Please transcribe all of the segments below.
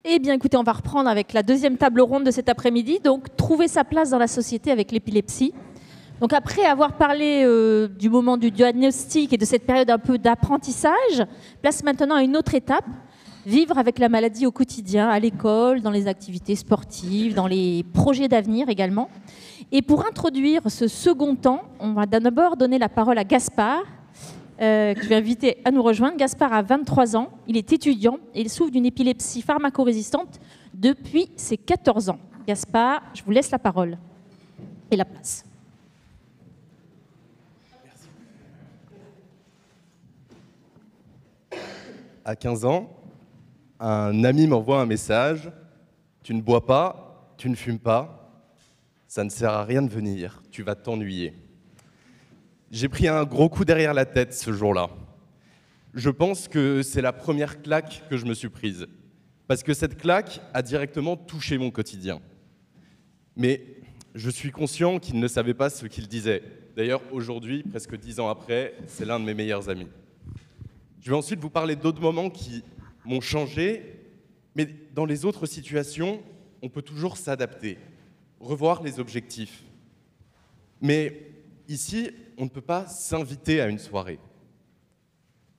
Eh bien, écoutez, on va reprendre avec la deuxième table ronde de cet après-midi. Donc, trouver sa place dans la société avec l'épilepsie. Donc, après avoir parlé du moment du diagnostic et de cette période un peu d'apprentissage, place maintenant à une autre étape, vivre avec la maladie au quotidien, à l'école, dans les activités sportives, dans les projets d'avenir également. Et pour introduire ce second temps, on va d'abord donner la parole à Gaspard, que je vais inviter à nous rejoindre. Gaspard a 23 ans, il est étudiant et il souffre d'une épilepsie pharmacorésistante depuis ses 14 ans. Gaspard, je vous laisse la parole et la place. Merci. À 15 ans, un ami m'envoie un message. Tu ne bois pas, tu ne fumes pas, ça ne sert à rien de venir, tu vas t'ennuyer. J'ai pris un gros coup derrière la tête ce jour-là. Je pense que c'est la première claque que je me suis prise, parce que cette claque a directement touché mon quotidien. Mais je suis conscient qu'il ne savait pas ce qu'il disait. D'ailleurs, aujourd'hui, presque 10 ans après, c'est l'un de mes meilleurs amis. Je vais ensuite vous parler d'autres moments qui m'ont changé, mais dans les autres situations, on peut toujours s'adapter, revoir les objectifs. Mais ici, on ne peut pas s'inviter à une soirée.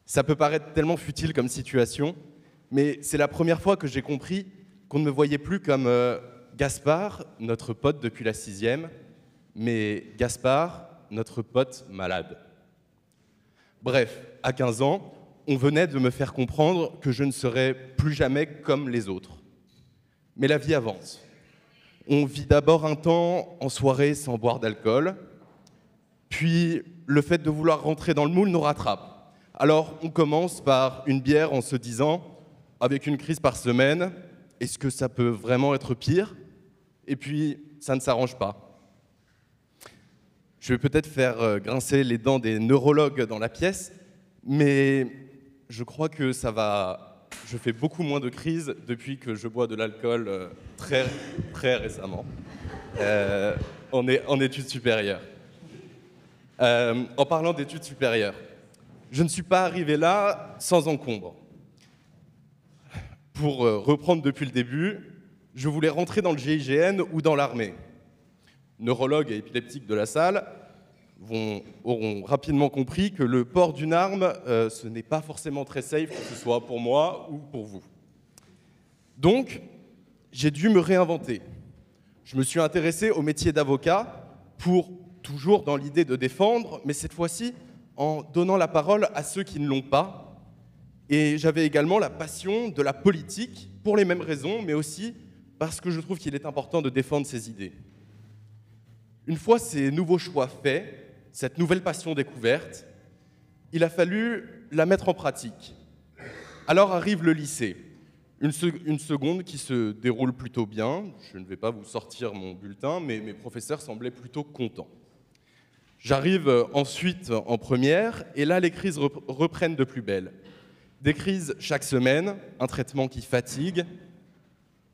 Ça peut paraître tellement futile comme situation, mais c'est la première fois que j'ai compris qu'on ne me voyait plus comme Gaspard, notre pote depuis la 6e, mais Gaspard, notre pote malade. Bref, à 15 ans, on venait de me faire comprendre que je ne serais plus jamais comme les autres. Mais la vie avance. On vit d'abord un temps en soirée sans boire d'alcool, puis le fait de vouloir rentrer dans le moule nous rattrape. Alors on commence par une bière en se disant, avec une crise par semaine, est-ce que ça peut vraiment être pire? Et puis ça ne s'arrange pas. Je vais peut-être faire grincer les dents des neurologues dans la pièce, mais je crois que ça va. Je fais beaucoup moins de crises depuis que je bois de l'alcool très récemment, en études supérieures. En parlant d'études supérieures, je ne suis pas arrivé là sans encombre. Pour reprendre depuis le début, je voulais rentrer dans le GIGN ou dans l'armée. Neurologues et épileptiques de la salle auront rapidement compris que le port d'une arme, ce n'est pas forcément très safe, que ce soit pour moi ou pour vous. Donc, j'ai dû me réinventer. Je me suis intéressé au métier d'avocat toujours dans l'idée de défendre, mais cette fois-ci en donnant la parole à ceux qui ne l'ont pas. Et j'avais également la passion de la politique, pour les mêmes raisons, mais aussi parce que je trouve qu'il est important de défendre ses idées. Une fois ces nouveaux choix faits, cette nouvelle passion découverte, il a fallu la mettre en pratique. Alors arrive le lycée, une seconde qui se déroule plutôt bien. Je ne vais pas vous sortir mon bulletin, mais mes professeurs semblaient plutôt contents. J'arrive ensuite en première, et là les crises reprennent de plus belle. Des crises chaque semaine, un traitement qui fatigue.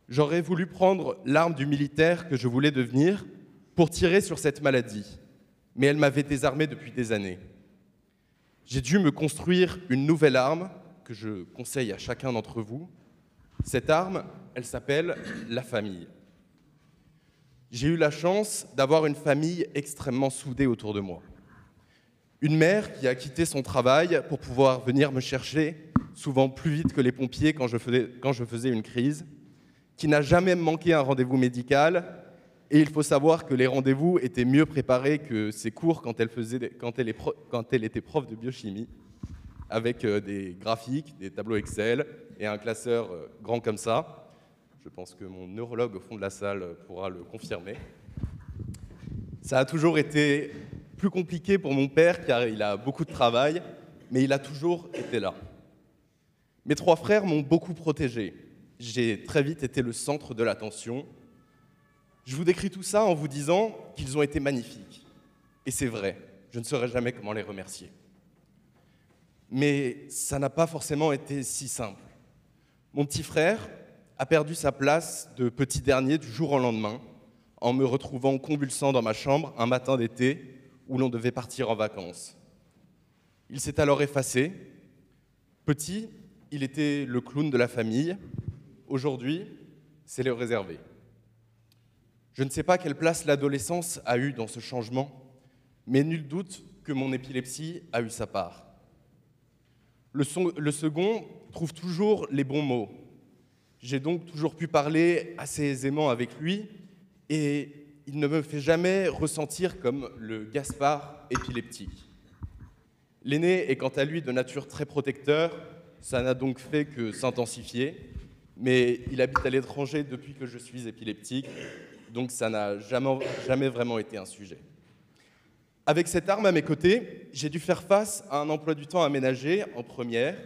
J'aurais voulu prendre l'arme du militaire que je voulais devenir pour tirer sur cette maladie, mais elle m'avait désarmé depuis des années. J'ai dû me construire une nouvelle arme que je conseille à chacun d'entre vous. Cette arme, elle s'appelle la famille. J'ai eu la chance d'avoir une famille extrêmement soudée autour de moi. Une mère qui a quitté son travail pour pouvoir venir me chercher, souvent plus vite que les pompiers quand je faisais une crise, qui n'a jamais manqué un rendez-vous médical, et il faut savoir que les rendez-vous étaient mieux préparés que ses cours quand elle était prof de biochimie, avec des graphiques, des tableaux Excel et un classeur grand comme ça. Je pense que mon neurologue au fond de la salle pourra le confirmer. Ça a toujours été plus compliqué pour mon père car il a beaucoup de travail, mais il a toujours été là. Mes 3 frères m'ont beaucoup protégé. J'ai très vite été le centre de l'attention. Je vous décris tout ça en vous disant qu'ils ont été magnifiques. Et c'est vrai, je ne saurais jamais comment les remercier. Mais ça n'a pas forcément été si simple. Mon petit frère a perdu sa place de petit dernier du jour au lendemain, en me retrouvant convulsant dans ma chambre un matin d'été où l'on devait partir en vacances. Il s'est alors effacé. Petit, il était le clown de la famille. Aujourd'hui, c'est le réservé. Je ne sais pas quelle place l'adolescence a eue dans ce changement, mais nul doute que mon épilepsie a eu sa part. Le second trouve toujours les bons mots. J'ai donc toujours pu parler assez aisément avec lui et il ne me fait jamais ressentir comme le Gaspard épileptique. L'aîné est quant à lui de nature très protecteur, ça n'a donc fait que s'intensifier, mais il habite à l'étranger depuis que je suis épileptique, donc ça n'a jamais vraiment été un sujet. Avec cette arme à mes côtés, j'ai dû faire face à un emploi du temps aménagé en première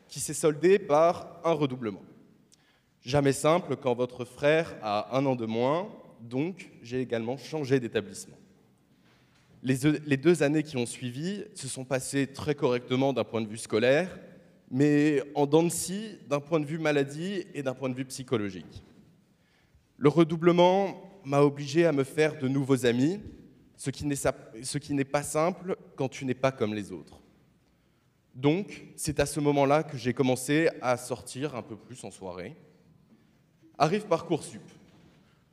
qui s'est soldé par un redoublement. Jamais simple quand votre frère a 1 an de moins, donc j'ai également changé d'établissement. Les 2 années qui ont suivi se sont passées très correctement d'un point de vue scolaire, mais en dents de scie d'un point de vue maladie et d'un point de vue psychologique. Le redoublement m'a obligé à me faire de nouveaux amis, ce qui n'est pas simple quand tu n'es pas comme les autres. Donc, c'est à ce moment-là que j'ai commencé à sortir un peu plus en soirée. Arrive Parcoursup.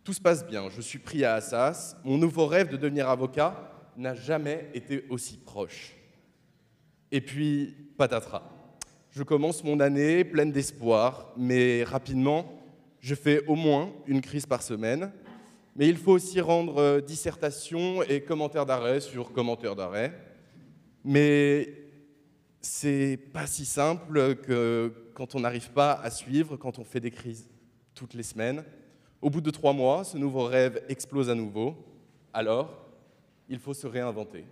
Tout se passe bien, je suis pris à Assas. Mon nouveau rêve de devenir avocat n'a jamais été aussi proche. Et puis, patatras. Je commence mon année pleine d'espoir, mais rapidement, je fais au moins une crise par semaine. Mais il faut aussi rendre dissertation et commentaires d'arrêt sur commentaires d'arrêt. Mais c'est pas si simple que quand on n'arrive pas à suivre, quand on fait des crises toutes les semaines. Au bout de 3 mois, ce nouveau rêve explose à nouveau. Alors, il faut se réinventer.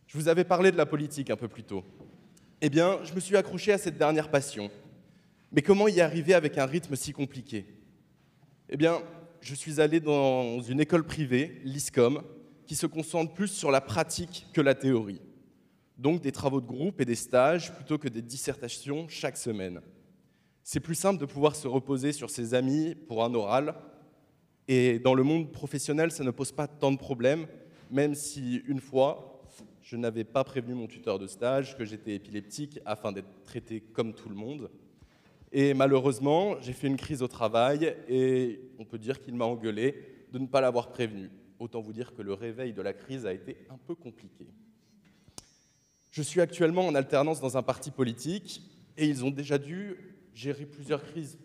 Je vous avais parlé de la politique un peu plus tôt. Eh bien, je me suis accroché à cette dernière passion. Mais comment y arriver avec un rythme si compliqué? Eh bien, je suis allé dans une école privée, l'ISCOM, qui se concentre plus sur la pratique que la théorie. Donc des travaux de groupe et des stages plutôt que des dissertations chaque semaine. C'est plus simple de pouvoir se reposer sur ses amis pour un oral. Et dans le monde professionnel, ça ne pose pas tant de problèmes, même si une fois, je n'avais pas prévenu mon tuteur de stage que j'étais épileptique afin d'être traité comme tout le monde. Et malheureusement, j'ai fait une crise au travail et on peut dire qu'il m'a engueulé de ne pas l'avoir prévenu. Autant vous dire que le réveil de la crise a été un peu compliqué. Je suis actuellement en alternance dans un parti politique et ils ont déjà dû gérer plusieurs crises.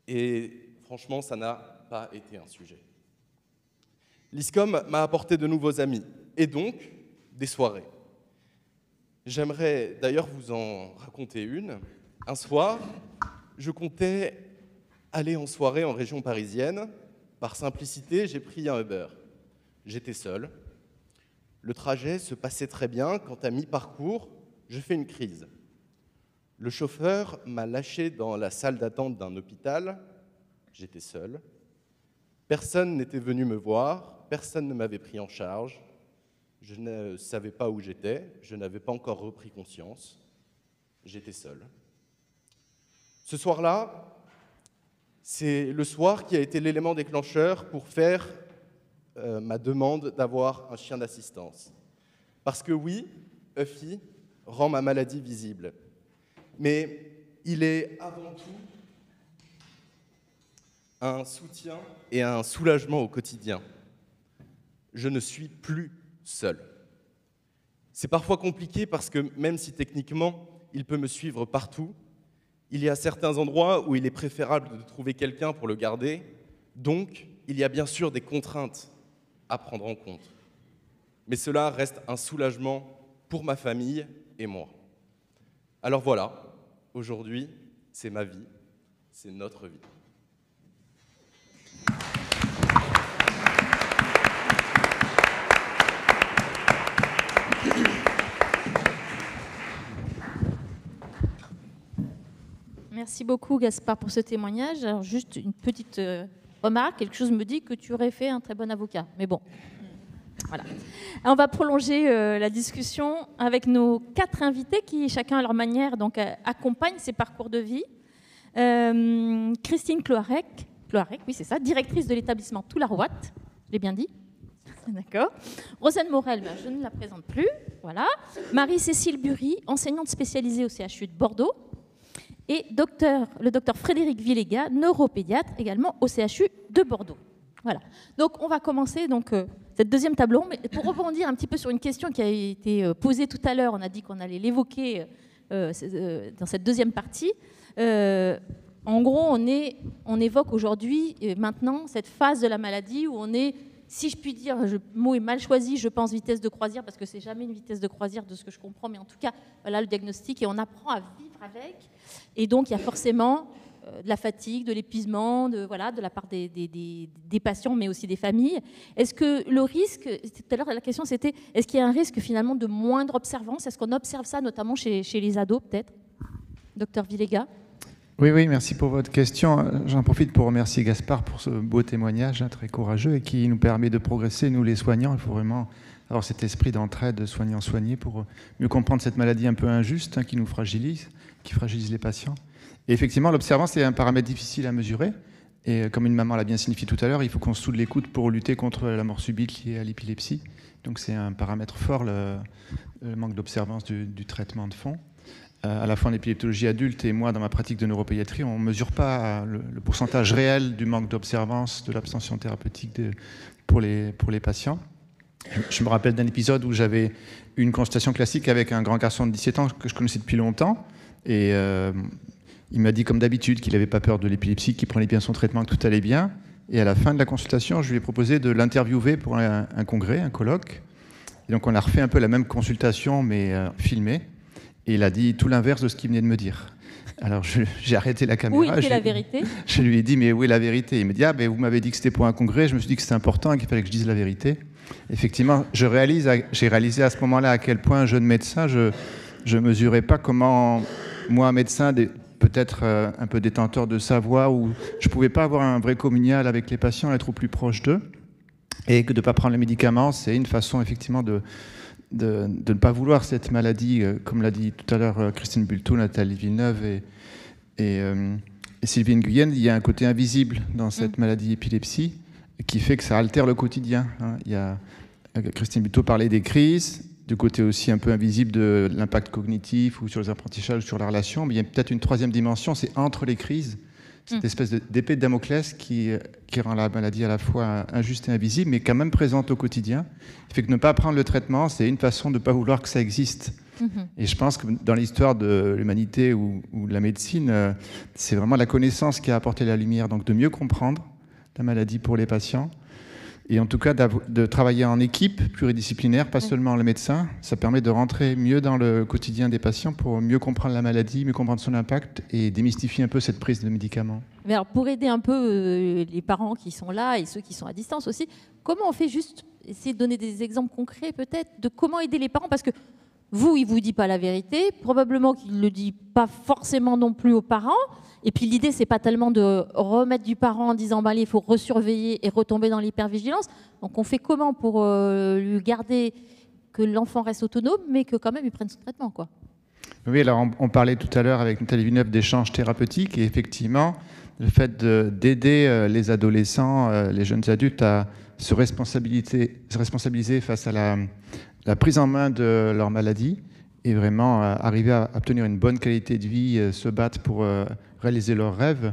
Et franchement, ça n'a pas été un sujet. L'ISCOM m'a apporté de nouveaux amis et donc des soirées. J'aimerais d'ailleurs vous en raconter une. Un soir, je comptais aller en soirée en région parisienne. Par simplicité, j'ai pris un Uber. J'étais seul. Le trajet se passait très bien quand à mi-parcours, je fais une crise. Le chauffeur m'a lâché dans la salle d'attente d'un hôpital. J'étais seul. Personne n'était venu me voir, personne ne m'avait pris en charge. Je ne savais pas où j'étais, je n'avais pas encore repris conscience. J'étais seul. Ce soir-là, c'est le soir qui a été l'élément déclencheur pour faire ma demande d'avoir un chien d'assistance. Parce que oui, Huffy rend ma maladie visible. Mais il est avant tout un soutien et un soulagement au quotidien. Je ne suis plus seul. C'est parfois compliqué parce que même si techniquement, il peut me suivre partout, il y a certains endroits où il est préférable de trouver quelqu'un pour le garder, donc il y a bien sûr des contraintes à prendre en compte. Mais cela reste un soulagement pour ma famille et moi. Alors voilà, aujourd'hui, c'est ma vie, c'est notre vie. Merci beaucoup Gaspard pour ce témoignage. Alors, juste une petite remarque, quelque chose me dit que tu aurais fait un très bon avocat. Mais bon, voilà. Alors, on va prolonger la discussion avec nos 4 invités qui, chacun à leur manière, donc, accompagnent ces parcours de vie. Christine Cloarec, oui c'est ça, directrice de l'établissement Toularouat, je l'ai bien dit. D'accord. Rosane Morel, ben, je ne la présente plus. Voilà. Marie-Cécile Bury, enseignante spécialisée au CHU de Bordeaux. et le docteur Frédéric Villéga, neuropédiatre, également au CHU de Bordeaux. Voilà. Donc, on va commencer cette deuxième table ronde. Mais pour rebondir un petit peu sur une question qui a été posée tout à l'heure, on a dit qu'on allait l'évoquer dans cette deuxième partie. En gros, on évoque aujourd'hui, maintenant, cette phase de la maladie où on est, si je puis dire, le mot est mal choisi, je pense vitesse de croisière, parce que c'est jamais une vitesse de croisière de ce que je comprends, mais en tout cas, voilà le diagnostic, et on apprend à vivre avec. Et donc, il y a forcément de la fatigue, de l'épuisement, de la part des patients, mais aussi des familles. Est-ce que le risque, tout à l'heure la question c'était, est-ce qu'il y a un risque finalement de moindre observance? Est-ce qu'on observe ça notamment chez les ados peut-être? Docteur Villéga. Oui, merci pour votre question. J'en profite pour remercier Gaspard pour ce beau témoignage très courageux et qui nous permet de progresser, nous les soignants. Il faut vraiment avoir cet esprit d'entraide soignant-soigné pour mieux comprendre cette maladie un peu injuste qui nous fragilise, qui fragilise les patients. Et effectivement, l'observance est un paramètre difficile à mesurer. Et comme une maman l'a bien signifié tout à l'heure, il faut qu'on se soude les coudes pour lutter contre la mort subite liée à l'épilepsie. Donc c'est un paramètre fort, le manque d'observance du traitement de fond. À la fois en épileptologie adulte et moi, dans ma pratique de neuropédiatrie, on ne mesure pas le pourcentage réel du manque d'observance, de l'abstention thérapeutique pour les patients. Je me rappelle d'un épisode où j'avais une consultation classique avec un grand garçon de 17 ans que je connaissais depuis longtemps. Et il m'a dit, comme d'habitude, qu'il n'avait pas peur de l'épilepsie, qu'il prenait bien son traitement, que tout allait bien. Et à la fin de la consultation, je lui ai proposé de l'interviewer pour un congrès, un colloque. Et donc, on a refait un peu la même consultation, mais filmée. Et il a dit tout l'inverse de ce qu'il venait de me dire. Alors, j'ai arrêté la caméra. Où était la vérité? Je lui ai dit, mais où est la vérité? Il me dit, vous m'avez dit que c'était pour un congrès. Je me suis dit que c'était important et qu'il fallait que je dise la vérité. Effectivement, j'ai réalisé à ce moment-là à quel point, jeune médecin, je ne mesurais pas comment, moi, médecin, peut-être un peu détenteur de savoir, où je ne pouvais pas avoir un vrai communal avec les patients, être au plus proche d'eux, et que de ne pas prendre les médicaments, c'est une façon effectivement de ne pas vouloir cette maladie, comme l'a dit tout à l'heure Christine Bulto, Nathalie Villeneuve et Sylvie Nguyen. Il y a un côté invisible dans cette maladie épilepsie qui fait que ça altère le quotidien. Christine Bulto parlait des crises, du côté aussi un peu invisible de l'impact cognitif ou sur les apprentissages ou sur la relation, mais il y a peut-être une troisième dimension, c'est entre les crises, cette espèce d'épée de Damoclès qui rend la maladie à la fois injuste et invisible, mais quand même présente au quotidien. Il fait que ne pas prendre le traitement, c'est une façon de ne pas vouloir que ça existe. Et je pense que dans l'histoire de l'humanité ou de la médecine, c'est vraiment la connaissance qui a apporté la lumière, donc de mieux comprendre la maladie pour les patients. Et en tout cas, de travailler en équipe pluridisciplinaire, pas seulement le médecin, ça permet de rentrer mieux dans le quotidien des patients pour mieux comprendre la maladie, mieux comprendre son impact et démystifier un peu cette prise de médicaments. Mais alors, pour aider un peu les parents qui sont là et ceux qui sont à distance aussi, comment on fait, juste essayer de donner des exemples concrets peut-être de comment aider les parents? Parce que vous, il ne vous dit pas la vérité, probablement qu'il ne le dit pas forcément non plus aux parents. Et puis l'idée, c'est pas tellement de remettre du parent en disant allez, il faut resurveiller et retomber dans l'hypervigilance. Donc on fait comment pour lui garder que l'enfant reste autonome, mais que quand même il prenne son traitement, quoi? Oui, alors on parlait tout à l'heure avec Nathalie Villeneuve d'échanges thérapeutiques, et effectivement, le fait d'aider les adolescents, les jeunes adultes à se responsabiliser face à la prise en main de leur maladie et vraiment arriver à obtenir une bonne qualité de vie, se battre pour réaliser leurs rêves,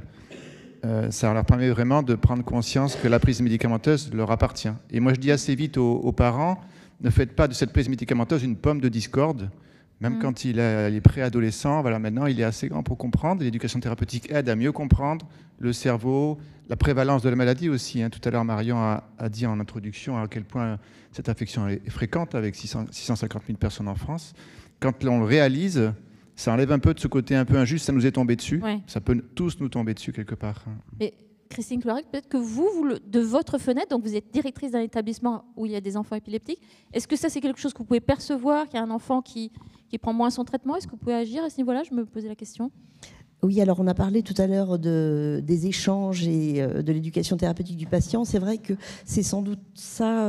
ça leur permet vraiment de prendre conscience que la prise médicamenteuse leur appartient. Et moi, je dis assez vite aux parents, ne faites pas de cette prise médicamenteuse une pomme de discorde. Même quand il est préadolescent, voilà, maintenant il est assez grand pour comprendre. L'éducation thérapeutique aide à mieux comprendre le cerveau, la prévalence de la maladie aussi. Tout à l'heure, Marion a dit en introduction à quel point cette infection est fréquente avec 650 000 personnes en France. Quand on le réalise, ça enlève un peu de ce côté un peu injuste, ça nous est tombé dessus. Ouais. Ça peut tous nous tomber dessus quelque part. Et Christine Cloirec, peut-être que vous, de votre fenêtre, donc vous êtes directrice d'un établissement où il y a des enfants épileptiques, est-ce que ça c'est quelque chose que vous pouvez percevoir, qu'il y a un enfant qui prend moins son traitement? Est-ce que vous pouvez agir à ce niveau-là? Je me posais la question. Oui, alors on a parlé tout à l'heure des échanges et de l'éducation thérapeutique du patient. C'est vrai que c'est sans doute ça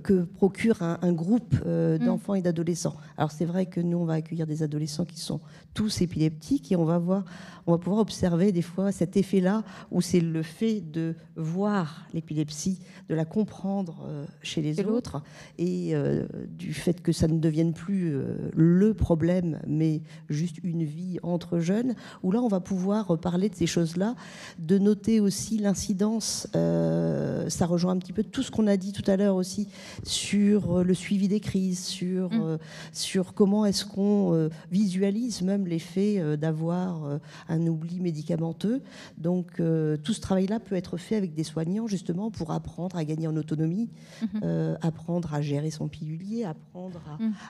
que procure un groupe d'enfants et d'adolescents. Alors c'est vrai que nous, on va accueillir des adolescents qui sont tous épileptiques et on va pouvoir observer des fois cet effet-là où c'est le fait de voir l'épilepsie, de la comprendre chez les autres et du fait que ça ne devienne plus le problème, mais juste une vie entre jeunes. où là, on va pouvoir parler de ces choses-là, de noter aussi l'incidence, ça rejoint un petit peu tout ce qu'on a dit tout à l'heure aussi, sur le suivi des crises, sur comment est-ce qu'on visualise même l'effet d'avoir un oubli médicamenteux. Donc, tout ce travail-là peut être fait avec des soignants, justement, pour apprendre à gagner en autonomie, apprendre à gérer son pilulier, apprendre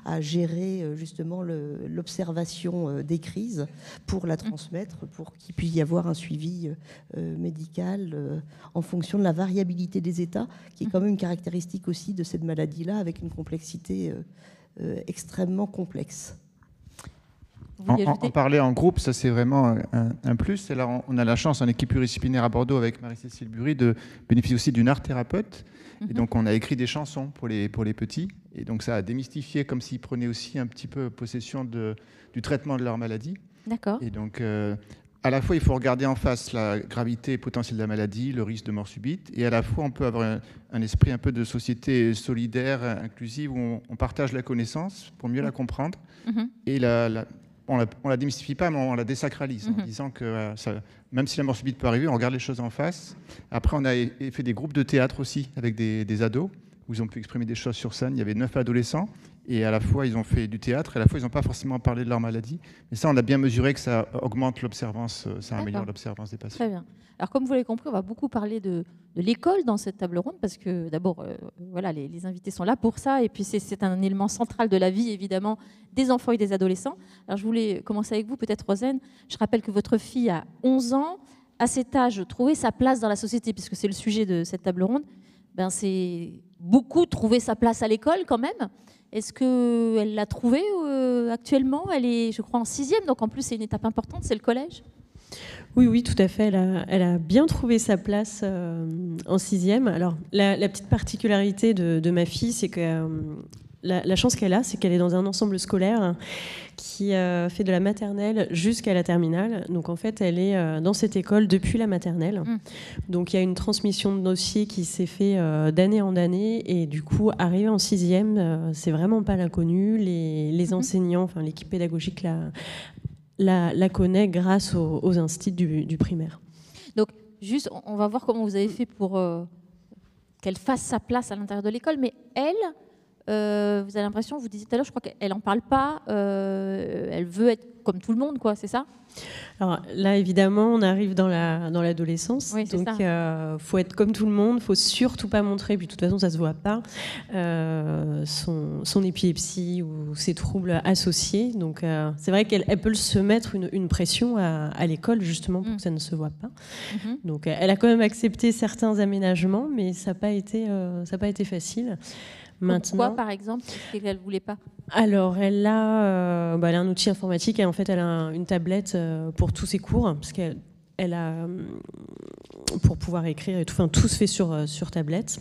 à gérer justement l'observation des crises pour la transmettre, pour qu'il puisse y avoir un suivi médical en fonction de la variabilité des états, qui est quand même une caractéristique aussi de cette maladie-là, avec une complexité extrêmement complexe. En parler en groupe, ça c'est vraiment un plus. Et là, on a la chance en équipe pluridisciplinaire à Bordeaux avec Marie-Cécile Bury de bénéficier aussi d'une art thérapeute. Et donc on a écrit des chansons pour les petits. Et donc ça a démystifié comme s'ils prenaient aussi un petit peu possession du traitement de leur maladie. D'accord. Et donc à la fois il faut regarder en face la gravité potentielle de la maladie, le risque de mort subite. Et à la fois on peut avoir un esprit un peu de société solidaire, inclusive, où on partage la connaissance pour mieux la comprendre. Et on la démystifie pas, mais on la désacralise en disant que même si la mort subite peut arriver, on regarde les choses en face. Après, on a fait des groupes de théâtre aussi avec des ados où ils ont pu exprimer des choses sur scène. Il y avait 9 adolescents et à la fois ils ont fait du théâtre et à la fois ils n'ont pas forcément parlé de leur maladie. Mais ça, on a bien mesuré que ça augmente l'observance, ça améliore l'observance des patients. Très bien. Alors, comme vous l'avez compris, on va beaucoup parler de l'école dans cette table ronde parce que d'abord, voilà, les invités sont là pour ça et puis c'est un élément central de la vie, évidemment, des enfants et des adolescents. Alors, je voulais commencer avec vous, peut-être, Rosane. Je rappelle que votre fille a 11 ans. À cet âge, trouver sa place dans la société, puisque c'est le sujet de cette table ronde, c'est beaucoup trouver sa place à l'école quand même. Est-ce qu'elle l'a trouvée actuellement? Elle est, je crois, en 6e, donc en plus, c'est une étape importante, c'est le collège. Oui, tout à fait. Elle a bien trouvé sa place en 6e. Alors, la petite particularité de ma fille, c'est que la chance qu'elle a, c'est qu'elle est dans un ensemble scolaire qui fait de la maternelle jusqu'à la terminale. Donc, en fait, elle est dans cette école depuis la maternelle. Donc, il y a une transmission de dossiers qui s'est fait d'année en année. Et du coup, arriver en 6e, c'est vraiment pas l'inconnu. Les enseignants, enfin, l'équipe pédagogique la connaît grâce aux instituts du primaire. Donc, juste, on va voir comment vous avez fait pour qu'elle fasse sa place à l'intérieur de l'école. Mais elle, vous avez l'impression, vous disiez tout à l'heure, je crois qu'elle n'en parle pas, elle veut être comme tout le monde, quoi, c'est ça? Alors là, évidemment, on arrive dans l'adolescence, oui, donc faut être comme tout le monde, faut surtout pas montrer, puis de toute façon ça se voit pas, son épilepsie ou ses troubles associés. Donc c'est vrai qu'elle peut se mettre une pression à l'école justement pour que ça ne se voit pas. Donc elle a quand même accepté certains aménagements, mais ça n'a pas été facile. Pourquoi, par exemple, qu'elle ne voulait pas? Alors, elle a un outil informatique et en fait, elle a une tablette pour tous ses cours, parce qu'elle a, pour pouvoir écrire et tout, enfin, tout se fait sur tablette.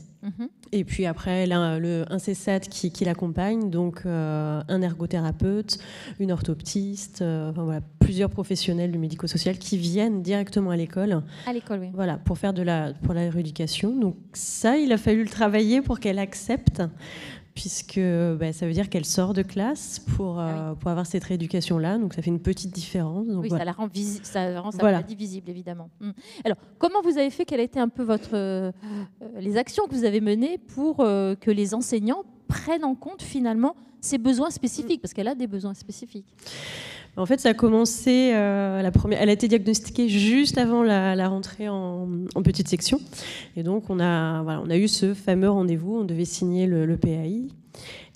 Et puis après, elle a un CESAT qui l'accompagne, donc un ergothérapeute, une orthoptiste, voilà, plusieurs professionnels du médico-social qui viennent directement à l'école. À l'école, oui. Voilà, pour la rééducation. Donc ça, il a fallu le travailler pour qu'elle accepte, puisque ça veut dire qu'elle sort de classe pour avoir cette rééducation-là. Donc ça fait une petite différence. Donc, oui, voilà. Ça rend sa maladie visible, évidemment. Alors, comment vous avez fait, quelles étaient un peu les actions que vous avez menées pour que les enseignants prennent en compte finalement ses besoins spécifiques, parce qu'elle a des besoins spécifiques? En fait, ça a commencé, elle a été diagnostiquée juste avant la rentrée en petite section. Et donc, on a eu ce fameux rendez-vous, on devait signer le PAI.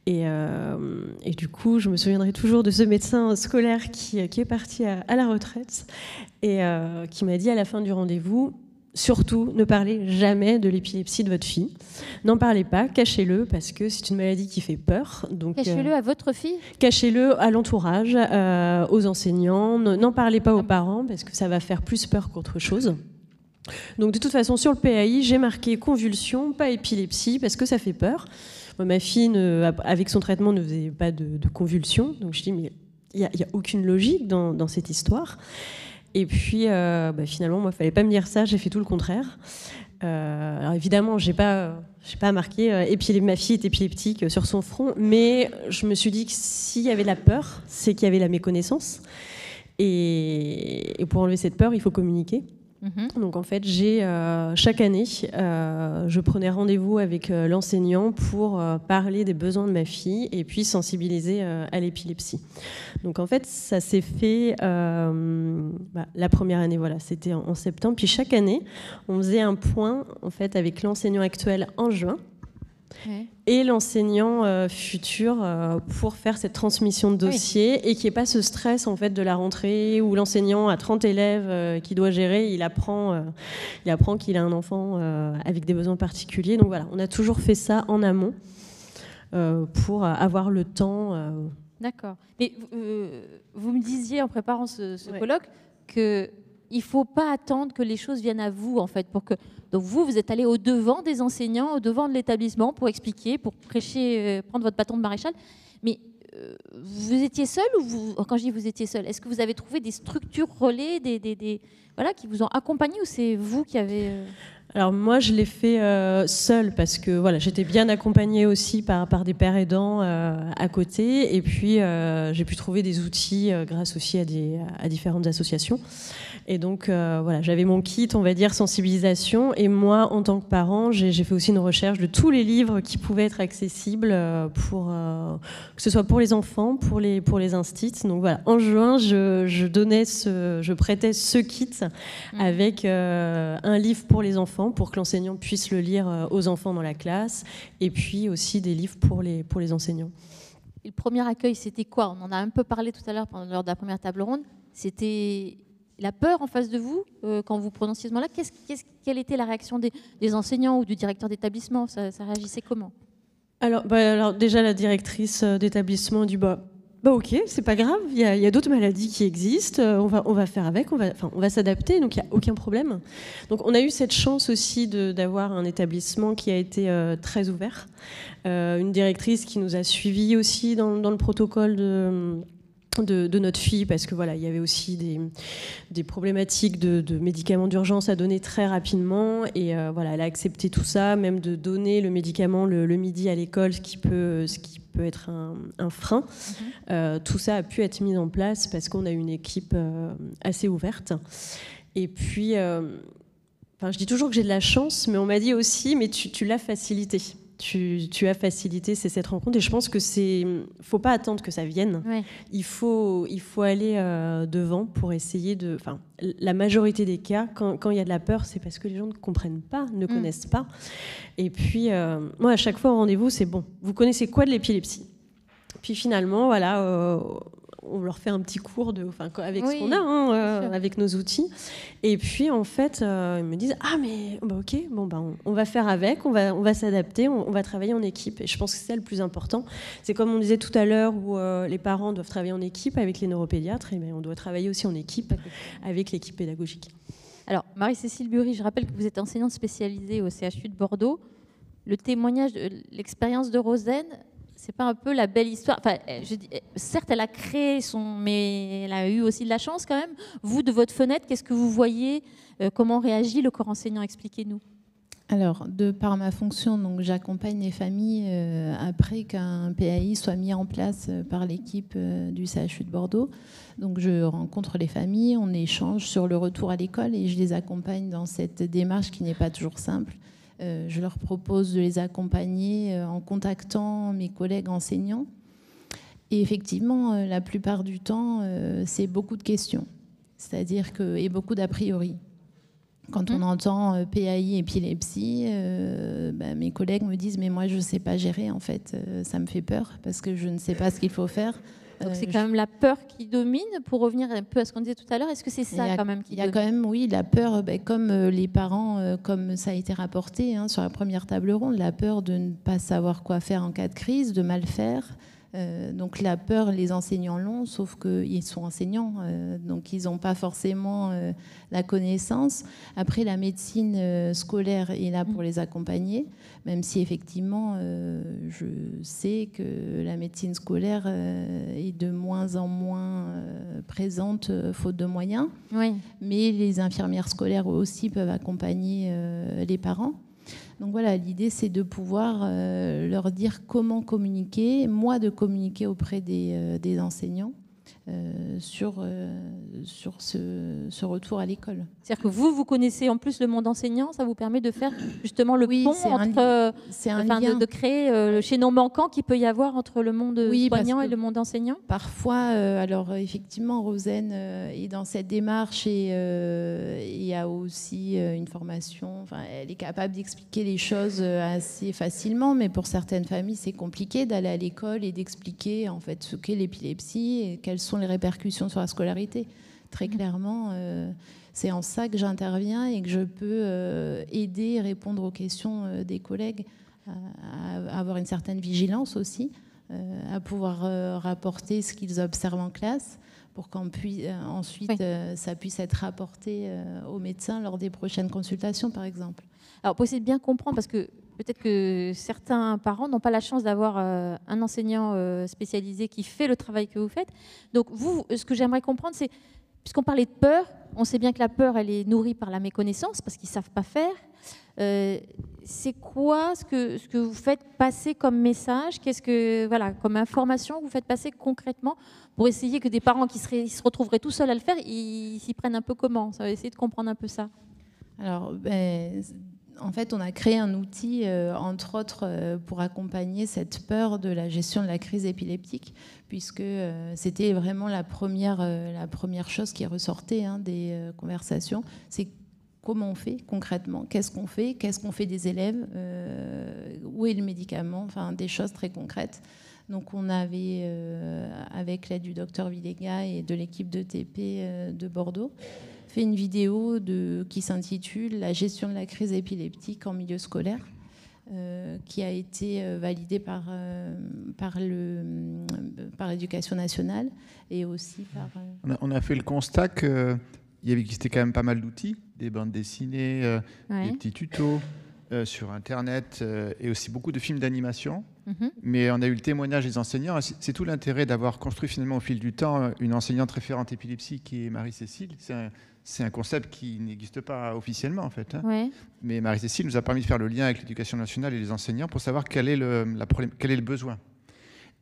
Et du coup, je me souviendrai toujours de ce médecin scolaire qui est parti à la retraite et qui m'a dit à la fin du rendez-vous: surtout, ne parlez jamais de l'épilepsie de votre fille. N'en parlez pas, cachez-le, parce que c'est une maladie qui fait peur. Donc, cachez-le à votre fille? Cachez-le à l'entourage, aux enseignants. N'en parlez pas aux parents, parce que ça va faire plus peur qu'autre chose. Donc, de toute façon, sur le PAI, j'ai marqué convulsion, pas épilepsie, parce que ça fait peur. Moi, ma fille, avec son traitement, ne faisait pas de convulsions. Donc, je dis, mais il n'y a aucune logique dans cette histoire. Et puis, finalement, moi, il ne fallait pas me dire ça, j'ai fait tout le contraire. Alors évidemment, j'ai pas marqué ma fille est épileptique sur son front, mais je me suis dit que s'il y avait la peur, c'est qu'il y avait la méconnaissance. Et pour enlever cette peur, il faut communiquer. Donc en fait, chaque année, je prenais rendez-vous avec l'enseignant pour parler des besoins de ma fille et puis sensibiliser à l'épilepsie. Donc en fait, ça s'est fait la première année, voilà, c'était en septembre. Puis chaque année, on faisait un point en fait avec l'enseignant actuel en juin. Ouais. Et l'enseignant futur pour faire cette transmission de dossier et qu'il n'y ait pas ce stress en fait, de la rentrée où l'enseignant a 30 élèves qu'il doit gérer, il apprend qu'il a un enfant avec des besoins particuliers. Donc voilà, on a toujours fait ça en amont pour avoir le temps. D'accord. Mais vous me disiez en préparant ce colloque qu'il ne faut pas attendre que les choses viennent à vous, en fait, pour que... Donc vous êtes allé au-devant des enseignants, au-devant de l'établissement pour expliquer, pour prêcher, prendre votre bâton de maréchal. Mais vous étiez seul ou quand je dis vous étiez seul, est-ce que vous avez trouvé des structures relais, voilà, qui vous ont accompagné ou c'est vous qui avez... Alors moi, je l'ai fait seule parce que voilà, j'étais bien accompagnée aussi par des pères aidants à côté. Et puis, j'ai pu trouver des outils grâce aussi à différentes associations. Et donc, voilà, j'avais mon kit, on va dire, sensibilisation. Et moi, en tant que parent, j'ai fait aussi une recherche de tous les livres qui pouvaient être accessibles pour que ce soit pour les enfants, pour les instits. Donc voilà, en juin, je prêtais ce kit avec un livre pour les enfants, pour que l'enseignant puisse le lire aux enfants dans la classe, et puis aussi des livres pour les enseignants. Et le premier accueil, c'était quoi? On en a un peu parlé tout à l'heure lors de la première table ronde. C'était la peur en face de vous quand vous prononciez ce mot-là. Quelle était la réaction des enseignants ou du directeur d'établissement? Ça réagissait comment? Alors déjà, la directrice d'établissement dit ok, c'est pas grave, il y a d'autres maladies qui existent, on va faire avec, on va s'adapter, donc il n'y a aucun problème. Donc on a eu cette chance aussi d'avoir un établissement qui a été très ouvert, une directrice qui nous a suivis aussi dans le protocole de notre fille, parce que voilà, il y avait aussi des problématiques de médicaments d'urgence à donner très rapidement, et voilà, elle a accepté tout ça, même de donner le médicament le midi à l'école, ce qui peut être un frein. Tout ça a pu être mis en place parce qu'on a une équipe assez ouverte. Et puis, je dis toujours que j'ai de la chance, mais on m'a dit aussi, mais tu l'as facilité. Tu as facilité cette rencontre, et je pense que faut pas attendre que ça vienne. Ouais. Il faut aller devant pour essayer de. La majorité des cas, quand il y a de la peur, c'est parce que les gens ne comprennent pas, ne connaissent pas. Et puis, moi, à chaque fois au rendez-vous, c'est bon. Vous connaissez quoi de l'épilepsie? Puis finalement, voilà. On leur fait un petit cours avec ce qu'on a, avec nos outils. Et puis, en fait, ils me disent « Ah, mais ok, on va faire avec, on va s'adapter, on va travailler en équipe. » Et je pense que c'est ça le plus important. C'est comme on disait tout à l'heure, où les parents doivent travailler en équipe avec les neuropédiatres, et on doit travailler aussi en équipe avec l'équipe pédagogique. Alors, Marie-Cécile Bury, je rappelle que vous êtes enseignante spécialisée au CHU de Bordeaux. Le témoignage de l'expérience de Rosen, c'est pas un peu la belle histoire? Certes, elle a créé mais elle a eu aussi de la chance quand même. Vous, de votre fenêtre, qu'est-ce que vous voyez? Comment réagit le corps enseignant? Expliquez-nous. Alors, de par ma fonction, donc j'accompagne les familles après qu'un PAI soit mis en place par l'équipe du CHU de Bordeaux. Donc, je rencontre les familles, on échange sur le retour à l'école et je les accompagne dans cette démarche qui n'est pas toujours simple. Je leur propose de les accompagner en contactant mes collègues enseignants. Et effectivement, la plupart du temps, c'est beaucoup de questions, c'est-à-dire et beaucoup d'a priori. Quand on entend PAI, épilepsie, mes collègues me disent « mais moi, je ne sais pas gérer, en fait, ça me fait peur parce que je ne sais pas ce qu'il faut faire ». Donc c'est quand même la peur qui domine, pour revenir un peu à ce qu'on disait tout à l'heure. Est-ce que c'est ça quand même qui domine? Il y a quand même, oui, la peur, comme les parents, comme ça a été rapporté sur la première table ronde, la peur de ne pas savoir quoi faire en cas de crise, de mal faire. Donc la peur, les enseignants l'ont, sauf qu'ils sont enseignants, donc ils n'ont pas forcément la connaissance. Après, la médecine scolaire est là pour les accompagner, même si effectivement, je sais que la médecine scolaire est de moins en moins présente, faute de moyens. Oui. Mais les infirmières scolaires aussi peuvent accompagner les parents. Donc voilà, l'idée, c'est de pouvoir leur dire comment communiquer, moi de communiquer auprès des enseignants, sur ce retour à l'école. C'est-à-dire que vous connaissez en plus le monde enseignant, ça vous permet de faire justement le pont entre, de créer le chaînon manquant qu'il peut y avoir entre le monde soignant et le monde enseignant. Parfois, alors effectivement, Rosen est dans cette démarche et il y a aussi une formation. Enfin, elle est capable d'expliquer les choses assez facilement, mais pour certaines familles, c'est compliqué d'aller à l'école et d'expliquer en fait ce qu'est l'épilepsie et quelles sont les répercussions sur la scolarité. Très clairement, c'est en ça que j'interviens et que je peux aider et répondre aux questions des collègues, à avoir une certaine vigilance aussi, à pouvoir rapporter ce qu'ils observent en classe pour qu'ensuite ça puisse être rapporté aux médecins lors des prochaines consultations, par exemple. Alors, pour essayer de bien comprendre, parce que peut-être que certains parents n'ont pas la chance d'avoir un enseignant spécialisé qui fait le travail que vous faites. Donc, vous, ce que j'aimerais comprendre, c'est, puisqu'on parlait de peur, on sait bien que la peur, elle est nourrie par la méconnaissance, parce qu'ils ne savent pas faire. C'est quoi ce que vous faites passer comme message? Qu'est-ce que, voilà, comme information vous faites passer concrètement pour essayer que des parents qui se retrouveraient tout seuls à le faire, ils s'y prennent un peu comment? Ça va essayer de comprendre un peu ça. Alors, en fait, on a créé un outil, entre autres, pour accompagner cette peur de la gestion de la crise épileptique, puisque c'était vraiment la première chose qui ressortait des conversations. C'est comment on fait concrètement, qu'est-ce qu'on fait des élèves, où est le médicament, enfin des choses très concrètes. Donc on avait, avec l'aide du docteur Villega et de l'équipe de TP de Bordeaux, fait une vidéo qui s'intitule « La gestion de la crise épileptique en milieu scolaire », qui a été validée par l'Éducation nationale et aussi par... On a fait le constat qu'il existait quand même pas mal d'outils, des bandes dessinées, des petits tutos sur Internet et aussi beaucoup de films d'animation. Mais on a eu le témoignage des enseignants. C'est tout l'intérêt d'avoir construit finalement au fil du temps une enseignante référente épilepsie qui est Marie-Cécile. C'est un concept qui n'existe pas officiellement en fait. Mais Marie-Cécile nous a permis de faire le lien avec l'Éducation nationale et les enseignants pour savoir quel est le besoin.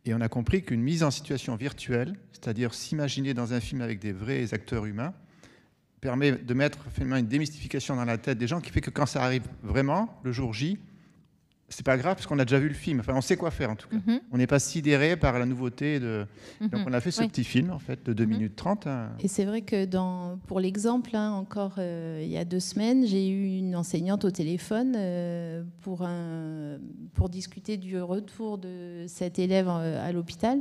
Et on a compris qu'une mise en situation virtuelle, c'est-à-dire s'imaginer dans un film avec des vrais acteurs humains, permet de mettre finalement une démystification dans la tête des gens qui fait que quand ça arrive vraiment, le jour J, c'est pas grave parce qu'on a déjà vu le film. Enfin, on sait quoi faire en tout cas. On n'est pas sidéré par la nouveauté de. Donc on a fait ce petit film en fait de 2 minutes 30. Et c'est vrai que pour l'exemple, encore il y a 2 semaines, j'ai eu une enseignante au téléphone pour discuter du retour de cet élève à l'hôpital.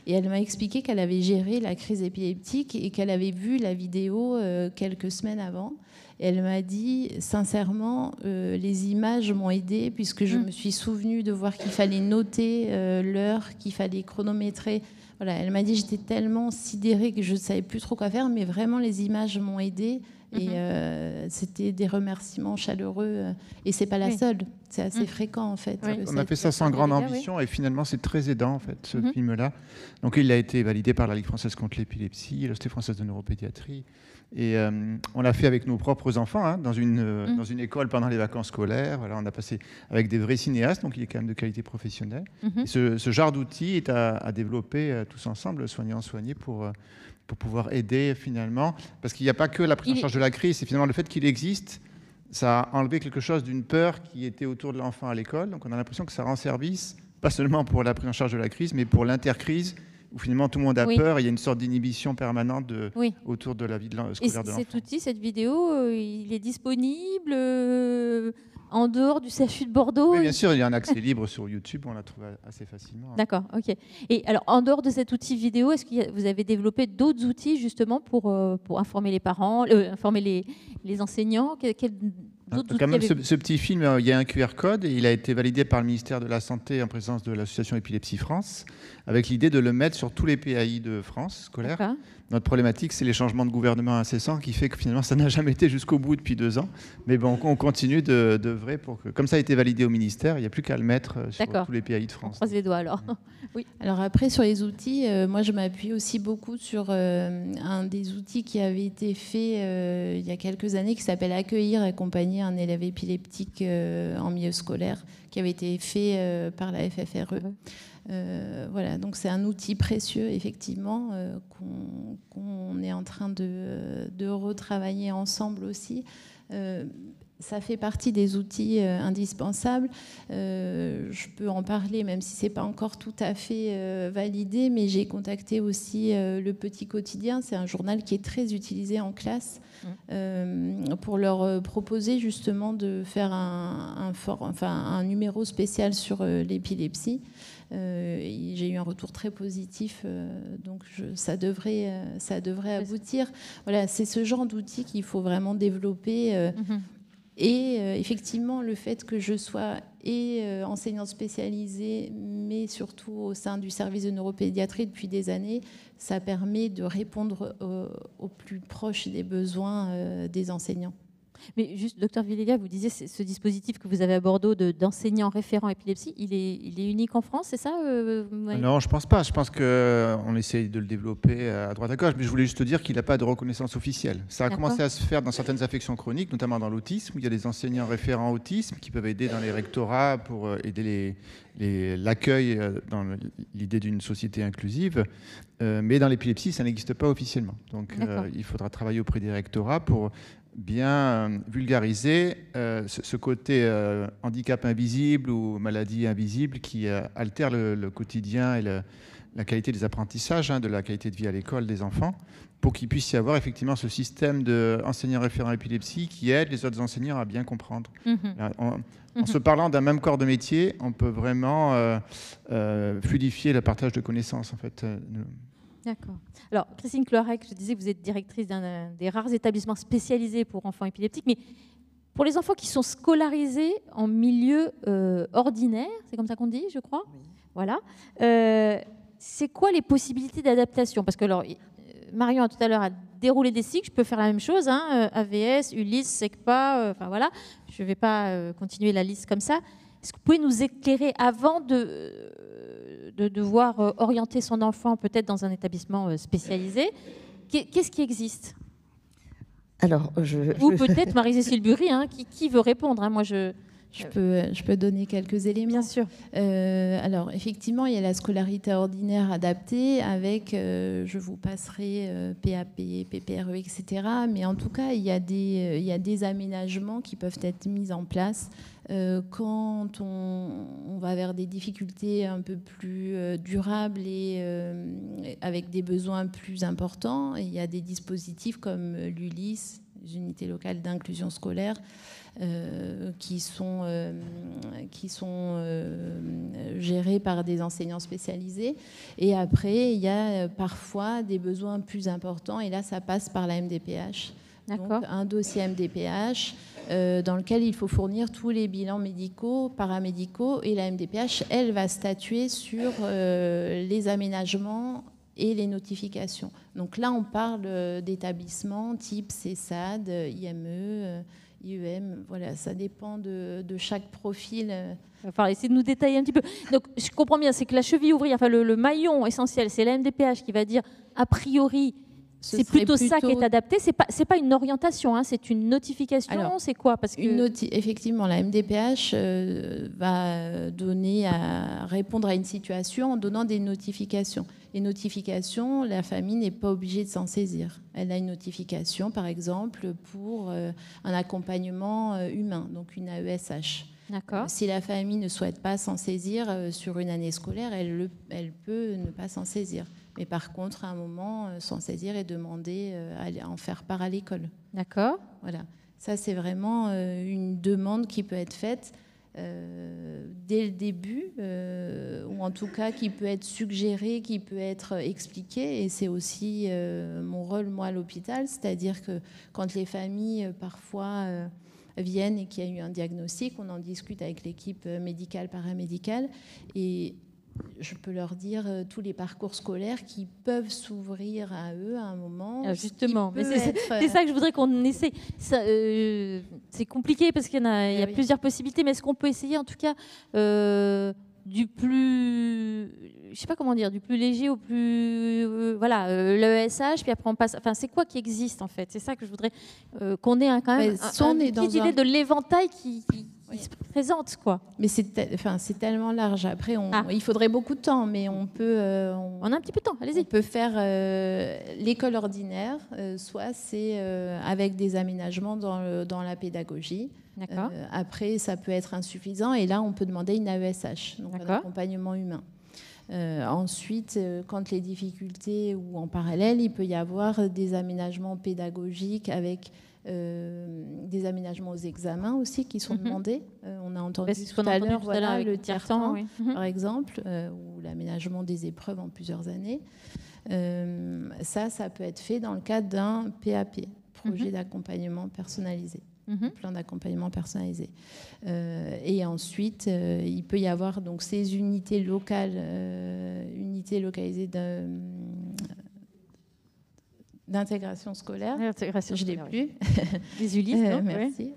Et elle m'a expliqué qu'elle avait géré la crise épileptique et qu'elle avait vu la vidéo quelques semaines avant. Et elle m'a dit, sincèrement, les images m'ont aidée puisque je me suis souvenue de voir qu'il fallait noter l'heure, qu'il fallait chronométrer. Voilà, elle m'a dit, j'étais tellement sidérée que je ne savais plus trop quoi faire, mais vraiment, les images m'ont aidée. Et c'était des remerciements chaleureux. Et ce n'est pas la seule. C'est assez fréquent, en fait. On a fait ça sans grande ambition et finalement, c'est très aidant, en fait, ce film-là. Donc, il a été validé par la Ligue française contre l'épilepsie, la Société française de neuropédiatrie. Et on l'a fait avec nos propres enfants, dans une école pendant les vacances scolaires. Voilà, on a passé avec des vrais cinéastes, donc il est quand même de qualité professionnelle. Et ce genre d'outil est à développer tous ensemble, soignants-soignés, pour pouvoir aider finalement. Parce qu'il n'y a pas que la prise en charge de la crise, c'est finalement le fait qu'il existe, ça a enlevé quelque chose d'une peur qui était autour de l'enfant à l'école. Donc on a l'impression que ça rend service, pas seulement pour la prise en charge de la crise, mais pour l'intercrise, où finalement tout le monde a peur et il y a une sorte d'inhibition permanente autour de la vie scolaire de l'enfant. Cet outil, cette vidéo, il est disponible en dehors du CHU de Bordeaux? Oui, bien sûr, il y a un accès libre sur YouTube, on la trouve assez facilement. D'accord, ok. Et alors, en dehors de cet outil vidéo, est-ce que vous avez développé d'autres outils justement pour informer les parents, informer les enseignants? Quand même, ce petit film, il y a un QR code et il a été validé par le ministère de la Santé en présence de l'association Épilepsie France, avec l'idée de le mettre sur tous les PAI de France scolaires. Notre problématique, c'est les changements de gouvernement incessants qui fait que finalement, ça n'a jamais été jusqu'au bout depuis 2 ans. Mais bon, on continue d'œuvrer pour que, comme ça a été validé au ministère, il n'y a plus qu'à le mettre sur tous les PAI de France. On croise les doigts alors. Oui. Alors après, sur les outils, moi je m'appuie aussi beaucoup sur un des outils qui avait été fait il y a quelques années, qui s'appelle Accueillir et accompagner un élève épileptique en milieu scolaire, qui avait été fait par la FFRE. Voilà, donc c'est un outil précieux, effectivement, qu'on est en train de retravailler ensemble aussi. Ça fait partie des outils indispensables. Je peux en parler, même si ce n'est pas encore tout à fait validé, mais j'ai contacté aussi Le Petit Quotidien. C'est un journal qui est très utilisé en classe pour leur proposer justement de faire un numéro spécial sur l'épilepsie. J'ai eu un retour très positif, donc ça devrait aboutir. Voilà, c'est ce genre d'outils qu'il faut vraiment développer. Et effectivement, le fait que je sois enseignante spécialisée, mais surtout au sein du service de neuropédiatrie depuis des années, ça permet de répondre au plus proche des besoins des enseignants. Mais juste, docteur Villéga, vous disiez ce dispositif que vous avez à Bordeaux d'enseignants référents épilepsie, il est unique en France, c'est ça ouais. Non, je ne pense pas. Je pense qu'on essaye de le développer à droite à gauche. Mais je voulais juste te dire qu'il n'a pas de reconnaissance officielle. Ça a commencé à se faire dans certaines affections chroniques, notamment dans l'autisme, où il y a des enseignants référents autisme qui peuvent aider dans les rectorats pour aider l'accueil dans l'idée d'une société inclusive. Mais dans l'épilepsie, ça n'existe pas officiellement. Donc il faudra travailler auprès des rectorats pour bien vulgariser ce côté handicap invisible ou maladie invisible qui altère le quotidien et la qualité des apprentissages, de la qualité de vie à l'école des enfants, pour qu'il puisse y avoir effectivement ce système d'enseignants référents épilepsie qui aide les autres enseignants à bien comprendre. En se parlant d'un même corps de métier, on peut vraiment fluidifier le partage de connaissances, en fait. D'accord. Alors, Christine Cloarec, je disais que vous êtes directrice d'un des rares établissements spécialisés pour enfants épileptiques, mais pour les enfants qui sont scolarisés en milieu ordinaire, c'est comme ça qu'on dit, je crois. Oui. Voilà. C'est quoi les possibilités d'adaptation? Parce que alors, Marion tout à l'heure a déroulé des cycles, je peux faire la même chose, AVS, Ulysse, SECPA, enfin voilà, je ne vais pas continuer la liste comme ça. Est-ce que vous pouvez nous éclairer avant de devoir orienter son enfant peut-être dans un établissement spécialisé? Qu'est-ce qui existe? Alors, Ou peut-être Marie-Cécile Bury, qui veut répondre, moi Je peux donner quelques éléments. Bien sûr. Alors, effectivement, il y a la scolarité ordinaire adaptée avec, je vous passerai PAP, PPRE, etc. Mais en tout cas, il y a des aménagements qui peuvent être mis en place quand on va vers des difficultés un peu plus durables et avec des besoins plus importants. Et il y a des dispositifs comme l'ULIS, les unités locales d'inclusion scolaire, qui sont gérés par des enseignants spécialisés. Et après, il y a parfois des besoins plus importants, et là, ça passe par la MDPH. Donc, un dossier MDPH dans lequel il faut fournir tous les bilans médicaux, paramédicaux, et la MDPH, elle, va statuer sur les aménagements et les notifications. Donc là, on parle d'établissements type CESAD, IME, IEM, voilà, ça dépend de chaque profil. Il va falloir essayer de nous détailler un petit peu. Donc, je comprends bien, c'est que la cheville ouvrière, enfin le maillon essentiel, c'est la MDPH qui va dire, a priori, c'est plutôt ça qui est adapté. C'est pas une orientation, c'est une notification. C'est quoi? Parce que effectivement, la MDPH va donner à répondre à une situation en donnant des notifications. Les notifications, la famille n'est pas obligée de s'en saisir. Elle a une notification, par exemple, pour un accompagnement humain, donc une AESH. Si la famille ne souhaite pas s'en saisir sur une année scolaire, elle peut ne pas s'en saisir. Mais par contre, à un moment, s'en saisir et demander à en faire part à l'école. D'accord. Voilà. Ça, c'est vraiment une demande qui peut être faite dès le début, ou en tout cas qui peut être suggérée, qui peut être expliquée. Et c'est aussi mon rôle, moi, à l'hôpital. C'est-à-dire que quand les familles, parfois, viennent et qu'il y a eu un diagnostic, on en discute avec l'équipe médicale, paramédicale. Et je peux leur dire tous les parcours scolaires qui peuvent s'ouvrir à eux à un moment. Justement, mais c'est ça que je voudrais qu'on essaie. C'est compliqué parce qu'il y a plusieurs possibilités, mais est-ce qu'on peut essayer en tout cas du plus, je sais pas comment dire, du plus léger au plus, l'ESH, puis après on passe. Enfin, c'est quoi qui existe en fait? C'est ça que je voudrais qu'on ait quand même une petite idée de l'éventail qui se présentent, quoi. Mais c'est tellement large. Après, il faudrait beaucoup de temps, mais on peut... On a un petit peu de temps, allez-y. On peut faire l'école ordinaire, soit c'est avec des aménagements dans la pédagogie. D'accord. Après, ça peut être insuffisant, et là, on peut demander une AESH, donc un accompagnement humain. Ensuite, quand les difficultés ou en parallèle, il peut y avoir des aménagements pédagogiques avec des aménagements aux examens aussi qui sont demandés. On a entendu tout à l'heure le tiers-temps, par exemple, ou l'aménagement des épreuves en plusieurs années. Ça peut être fait dans le cadre d'un PAP, projet d'accompagnement personnalisé. Plan d'accompagnement personnalisé. Et ensuite, il peut y avoir donc ces unités localisées d'intégration scolaire. Je l'ai plus. Les ULIS, merci.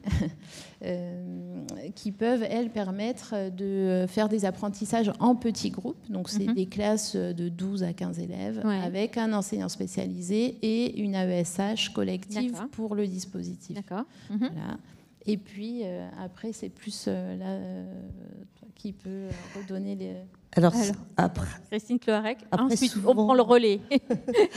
Qui peuvent, elles, permettre de faire des apprentissages en petits groupes. Donc, c'est des classes de 12 à 15 élèves avec un enseignant spécialisé et une AESH collective pour le dispositif. D'accord. Voilà. Et puis, après, c'est plus qui peut redonner les... Alors après, Christine Cloarec. Après, ensuite, souvent, on prend le relais.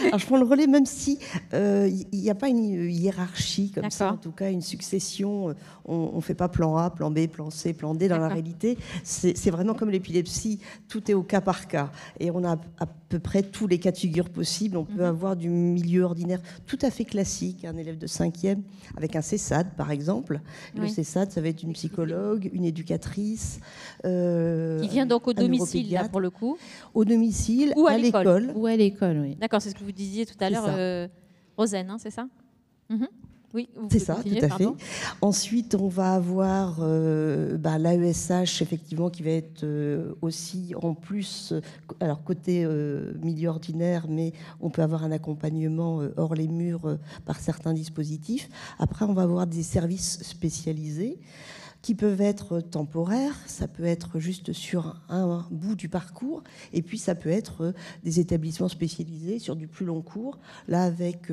Alors, je prends le relais, même si il n'y a pas une hiérarchie comme ça, en D'accord. tout cas une succession. On ne fait pas plan A, plan B, plan C, plan D dans la D'accord. réalité. C'est vraiment comme l'épilepsie, tout est au cas par cas. Et on a à peu près tous les cas de figure possibles. On peut avoir du milieu ordinaire tout à fait classique, un élève de 5e avec un CESAD, par exemple. Et le CESAD, ça va être une psychologue, une éducatrice. Qui vient donc au domicile, là, pour le coup. Au domicile, Ou à à l'école. Ou à l'école, oui. D'accord, c'est ce que vous disiez tout à l'heure, Rosen, hein, c'est ça? Oui, vous C'est pouvez ça, continuer, tout à pardon. fait. Ensuite, on va avoir l'AESH, effectivement, qui va être aussi en plus, alors côté milieu ordinaire, mais on peut avoir un accompagnement hors les murs par certains dispositifs. Après, on va avoir des services spécialisés qui peuvent être temporaires, ça peut être juste sur un bout du parcours, et puis ça peut être des établissements spécialisés sur du plus long cours, là avec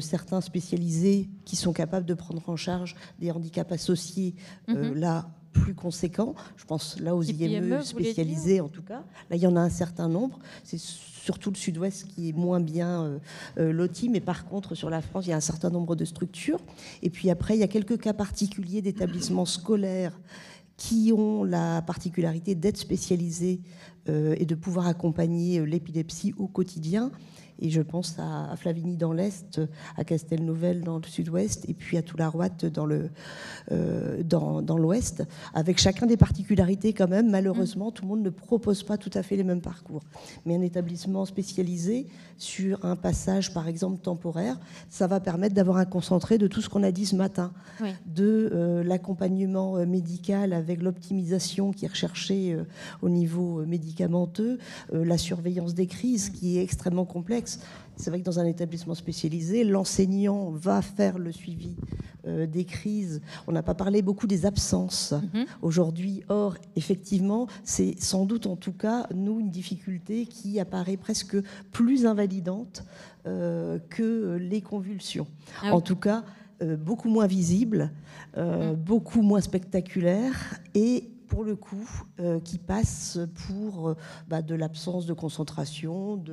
certains spécialisés qui sont capables de prendre en charge des handicaps associés, là plus conséquents. Je pense là aux IME spécialisés en tout cas. Là, il y en a un certain nombre. C'est surtout le Sud-Ouest qui est moins bien loti, mais par contre, sur la France, il y a un certain nombre de structures. Et puis après, il y a quelques cas particuliers d'établissements scolaires qui ont la particularité d'être spécialisés et de pouvoir accompagner l'épilepsie au quotidien. Et je pense à Flavigny dans l'Est, à Castelnovel dans le Sud-Ouest, et puis à Toullaroite dans l'Ouest, avec chacun des particularités quand même. Malheureusement, tout le monde ne propose pas tout à fait les mêmes parcours. Mais un établissement spécialisé sur un passage, par exemple, temporaire, ça va permettre d'avoir un concentré de tout ce qu'on a dit ce matin, de l'accompagnement médical avec l'optimisation qui est recherchée au niveau médicamenteux, la surveillance des crises qui est extrêmement complexe. C'est vrai que dans un établissement spécialisé, l'enseignant va faire le suivi des crises. On n'a pas parlé beaucoup des absences aujourd'hui. Or, effectivement, c'est sans doute, en tout cas, nous, une difficulté qui apparaît presque plus invalidante que les convulsions. Ah oui. En tout cas, beaucoup moins visible, beaucoup moins spectaculaire et pour le coup, qui passe pour de l'absence de concentration,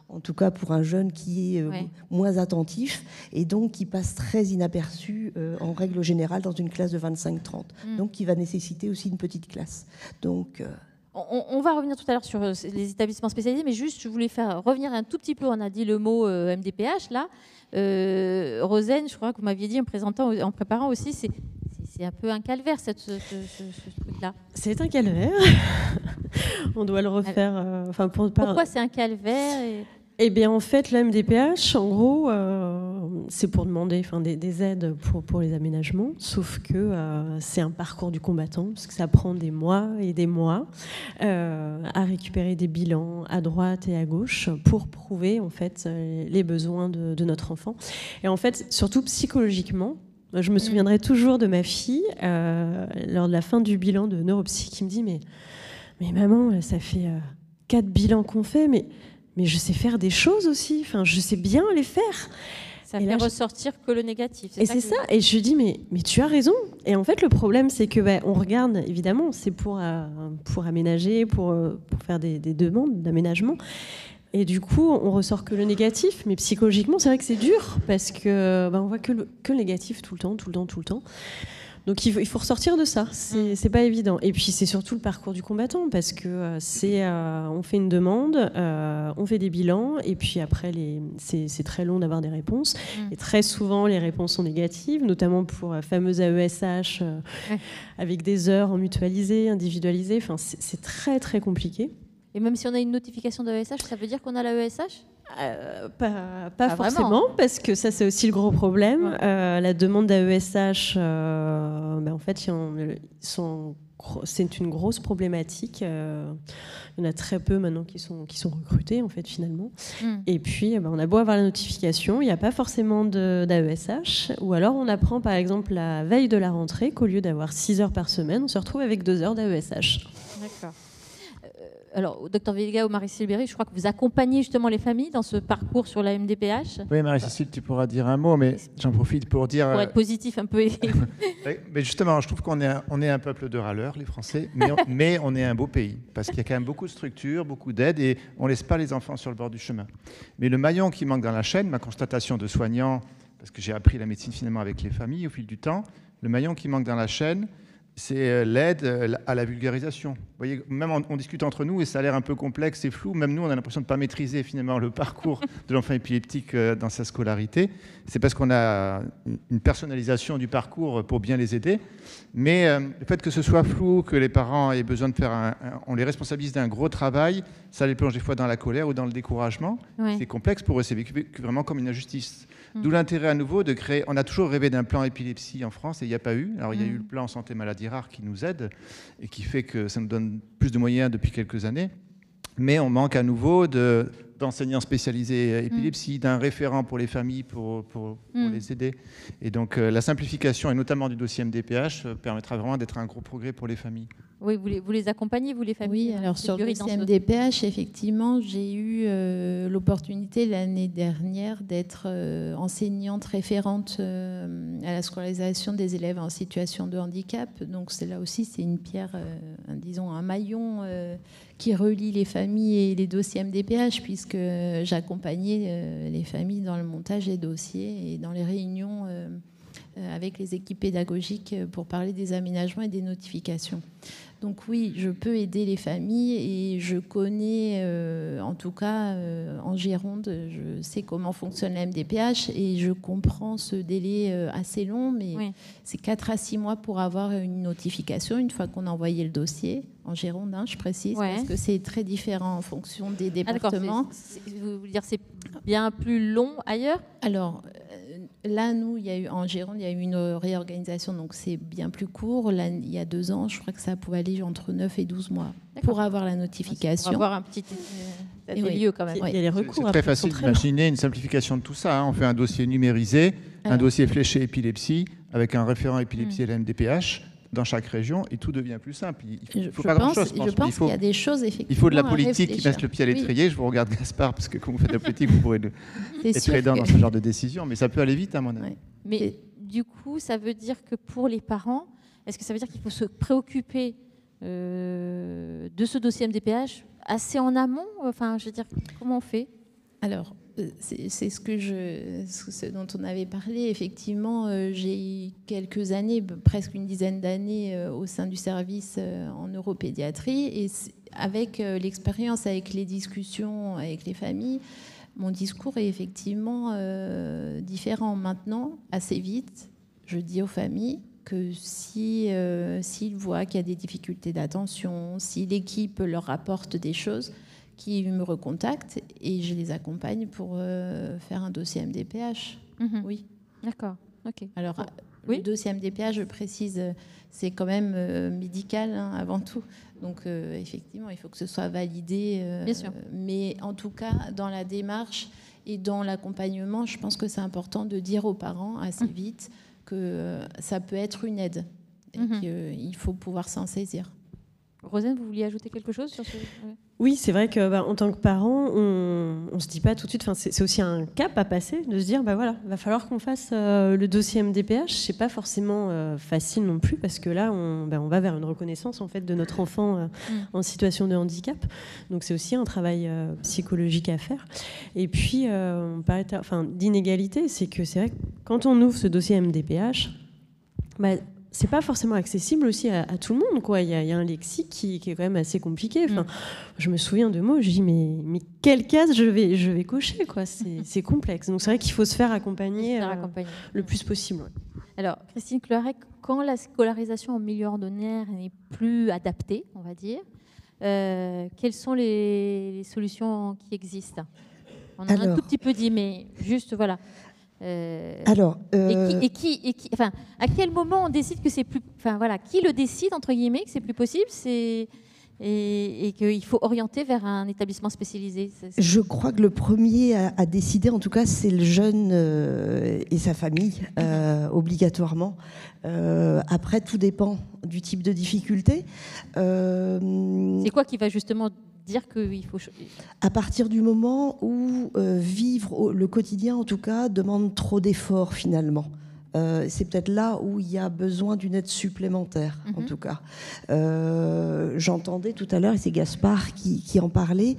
en tout cas pour un jeune qui est moins attentif, et donc qui passe très inaperçu en règle générale dans une classe de 25-30, donc qui va nécessiter aussi une petite classe. Donc, on va revenir tout à l'heure sur les établissements spécialisés, mais juste, je voulais faire revenir un tout petit peu, on a dit le mot MDPH, là. Rosen, je crois que vous m'aviez dit en préparant aussi, c'est un peu un calvaire, ce truc-là. C'est un calvaire. On doit le refaire. Pourquoi c'est un calvaire Eh bien, en fait, la MDPH, en gros, c'est pour demander des aides pour les aménagements, sauf que c'est un parcours du combattant, parce que ça prend des mois et des mois à récupérer des bilans à droite et à gauche pour prouver en fait les besoins de notre enfant. Et en fait, surtout psychologiquement, je me souviendrai toujours de ma fille, lors de la fin du bilan de neuropsy, qui me dit mais maman, ça fait 4 bilans qu'on fait, mais je sais faire des choses aussi, je sais bien les faire. Ça Et fait là, ressortir que le négatif. Et c'est ça. Et je lui dis, mais tu as raison. Et en fait, le problème, c'est que on regarde, évidemment, c'est pour aménager, pour faire des demandes d'aménagement. Et du coup, on ressort que le négatif. Mais psychologiquement, c'est vrai que c'est dur parce que on voit que le négatif tout le temps. Donc il faut ressortir de ça, c'est pas évident. Et puis c'est surtout le parcours du combattant, parce que on fait une demande, on fait des bilans, et puis après c'est très long d'avoir des réponses. Et très souvent les réponses sont négatives, notamment pour la fameuse AESH, avec des heures en mutualisé, individualisé. Enfin, c'est très très compliqué. Et même si on a une notification de l'AESH, ça veut dire qu'on a l'AESH ? Pas forcément, parce que ça c'est aussi le gros problème. La demande d'AESH, en fait, c'est une grosse problématique. Il y en a très peu maintenant qui sont recrutés en fait finalement. Et puis on a beau avoir la notification, il n'y a pas forcément d'AESH, ou alors on apprend par exemple la veille de la rentrée qu'au lieu d'avoir 6 heures par semaine, on se retrouve avec 2 heures d'AESH. D'accord. Alors, Dr Vega ou Marie-Cécile Berry, je crois que vous accompagnez justement les familles dans ce parcours sur la MDPH. Oui, Marie-Cécile, tu pourras dire un mot, mais j'en profite pour dire... Pour être positif un peu. Mais justement, je trouve qu'on est un peuple de râleurs, les Français, mais on est un beau pays, parce qu'il y a quand même beaucoup de structures, beaucoup d'aides, et on ne laisse pas les enfants sur le bord du chemin. Mais le maillon qui manque dans la chaîne, ma constatation de soignant, parce que j'ai appris la médecine finalement avec les familles au fil du temps, le maillon qui manque dans la chaîne, c'est l'aide à la vulgarisation. Vous voyez, même on discute entre nous et ça a l'air un peu complexe et flou. Même nous, on a l'impression de ne pas maîtriser finalement le parcours de l'enfant épileptique dans sa scolarité. C'est parce qu'on a une personnalisation du parcours pour bien les aider. Mais le fait que ce soit flou, que les parents aient besoin de faire on les responsabilise d'un gros travail, ça les plonge des fois dans la colère ou dans le découragement. Ouais. C'est complexe pour eux, c'est vécu vraiment comme une injustice. D'où l'intérêt à nouveau de créer... On a toujours rêvé d'un plan épilepsie en France et il n'y a pas eu. Alors il y a eu le plan santé maladie rare qui nous aide et qui fait que ça nous donne plus de moyens depuis quelques années. Mais on manque à nouveau d'enseignants spécialisés épilepsie, d'un référent pour les familles pour les aider. Et donc la simplification, et notamment du dossier MDPH, permettra vraiment d'être un gros progrès pour les familles. Oui, vous les accompagnez, vous les familles? Oui, alors sur le dossier MDPH, effectivement, j'ai eu l'opportunité l'année dernière d'être enseignante référente à la scolarisation des élèves en situation de handicap. Donc là aussi, c'est une pierre, disons un maillon qui relie les familles et les dossiers MDPH, puisque j'accompagnais les familles dans le montage des dossiers et dans les réunions avec les équipes pédagogiques pour parler des aménagements et des notifications. Donc oui, je peux aider les familles et je connais, en tout cas en Gironde, je sais comment fonctionne la MDPH et je comprends ce délai assez long, mais c'est 4 à 6 mois pour avoir une notification une fois qu'on a envoyé le dossier. En Gironde, hein, je précise, parce que c'est très différent en fonction des départements. Vous voulez dire c'est bien plus long ailleurs? Alors, là, nous, en Gironde, il y a eu une réorganisation, donc c'est bien plus court. Là, il y a 2 ans, je crois que ça pouvait aller entre 9 et 12 mois pour avoir la notification. Pour avoir un petit lieu quand même. Il y a les recours. C'est très facile d'imaginer une simplification de tout ça. Hein. On fait un dossier numérisé, un dossier fléché épilepsie, avec un référent épilepsie et la MDPH dans chaque région, et tout devient plus simple. Il faut pas grand-chose, je pense qu'il y a des choses, effectivement, il faut de la politique qui mette le pied à l'étrier. Je vous regarde, Gaspard, parce que quand vous faites de la politique, vous pourrez être aidant dans ce genre de décision, mais ça peut aller vite, à mon avis. Mais du coup, ça veut dire que pour les parents, est-ce que ça veut dire qu'il faut se préoccuper de ce dossier MDPH assez en amont? Enfin, je veux dire, comment on fait? Alors, c'est ce dont on avait parlé. Effectivement, j'ai eu quelques années, presque une dizaine d'années au sein du service en neuropédiatrie. Et avec l'expérience, avec les discussions avec les familles, mon discours est effectivement différent. Maintenant, assez vite, je dis aux familles que s'ils voient qu'il y a des difficultés d'attention, si l'équipe leur rapporte des choses, qui me recontactent et je les accompagne pour faire un dossier MDPH. Oui. D'accord. Ok. Alors, le dossier MDPH, je précise, c'est quand même médical avant tout. Donc, effectivement, il faut que ce soit validé. Bien sûr. Mais en tout cas, dans la démarche et dans l'accompagnement, je pense que c'est important de dire aux parents assez vite que ça peut être une aide et qu'il faut pouvoir s'en saisir. Rosane, vous vouliez ajouter quelque chose sur ce... Ouais. Oui, c'est vrai que en tant que parent, on se dit pas tout de suite. C'est aussi un cap à passer de se dire voilà, va falloir qu'on fasse le dossier MDPH. C'est pas forcément facile non plus parce que là, on va vers une reconnaissance en fait de notre enfant en situation de handicap. Donc c'est aussi un travail psychologique à faire. Et puis on parlait d'inégalité, c'est que c'est vrai que quand on ouvre ce dossier MDPH, c'est pas forcément accessible aussi à tout le monde, quoi. Il y a un lexique qui est quand même assez compliqué. Je me souviens de mots, je dis mais quelle case je vais cocher, quoi. C'est complexe. Donc c'est vrai qu'il faut se faire accompagner le plus possible. Ouais. Alors, Christine Cloarec, quand la scolarisation en milieu ordinaire n'est plus adaptée, on va dire, quelles sont les solutions qui existent? On en a un tout petit peu dit, mais juste voilà. À quel moment on décide que c'est plus, qui le décide entre guillemets que c'est plus possible, et qu'il faut orienter vers un établissement spécialisé? Je crois que le premier à décider, en tout cas, c'est le jeune et sa famille, obligatoirement. Après, tout dépend du type de difficulté. C'est quoi qui va justement dire qu'il faut... À partir du moment où vivre le quotidien, en tout cas, demande trop d'efforts, finalement. C'est peut-être là où il y a besoin d'une aide supplémentaire, en tout cas. J'entendais tout à l'heure, et c'est Gaspard qui en parlait,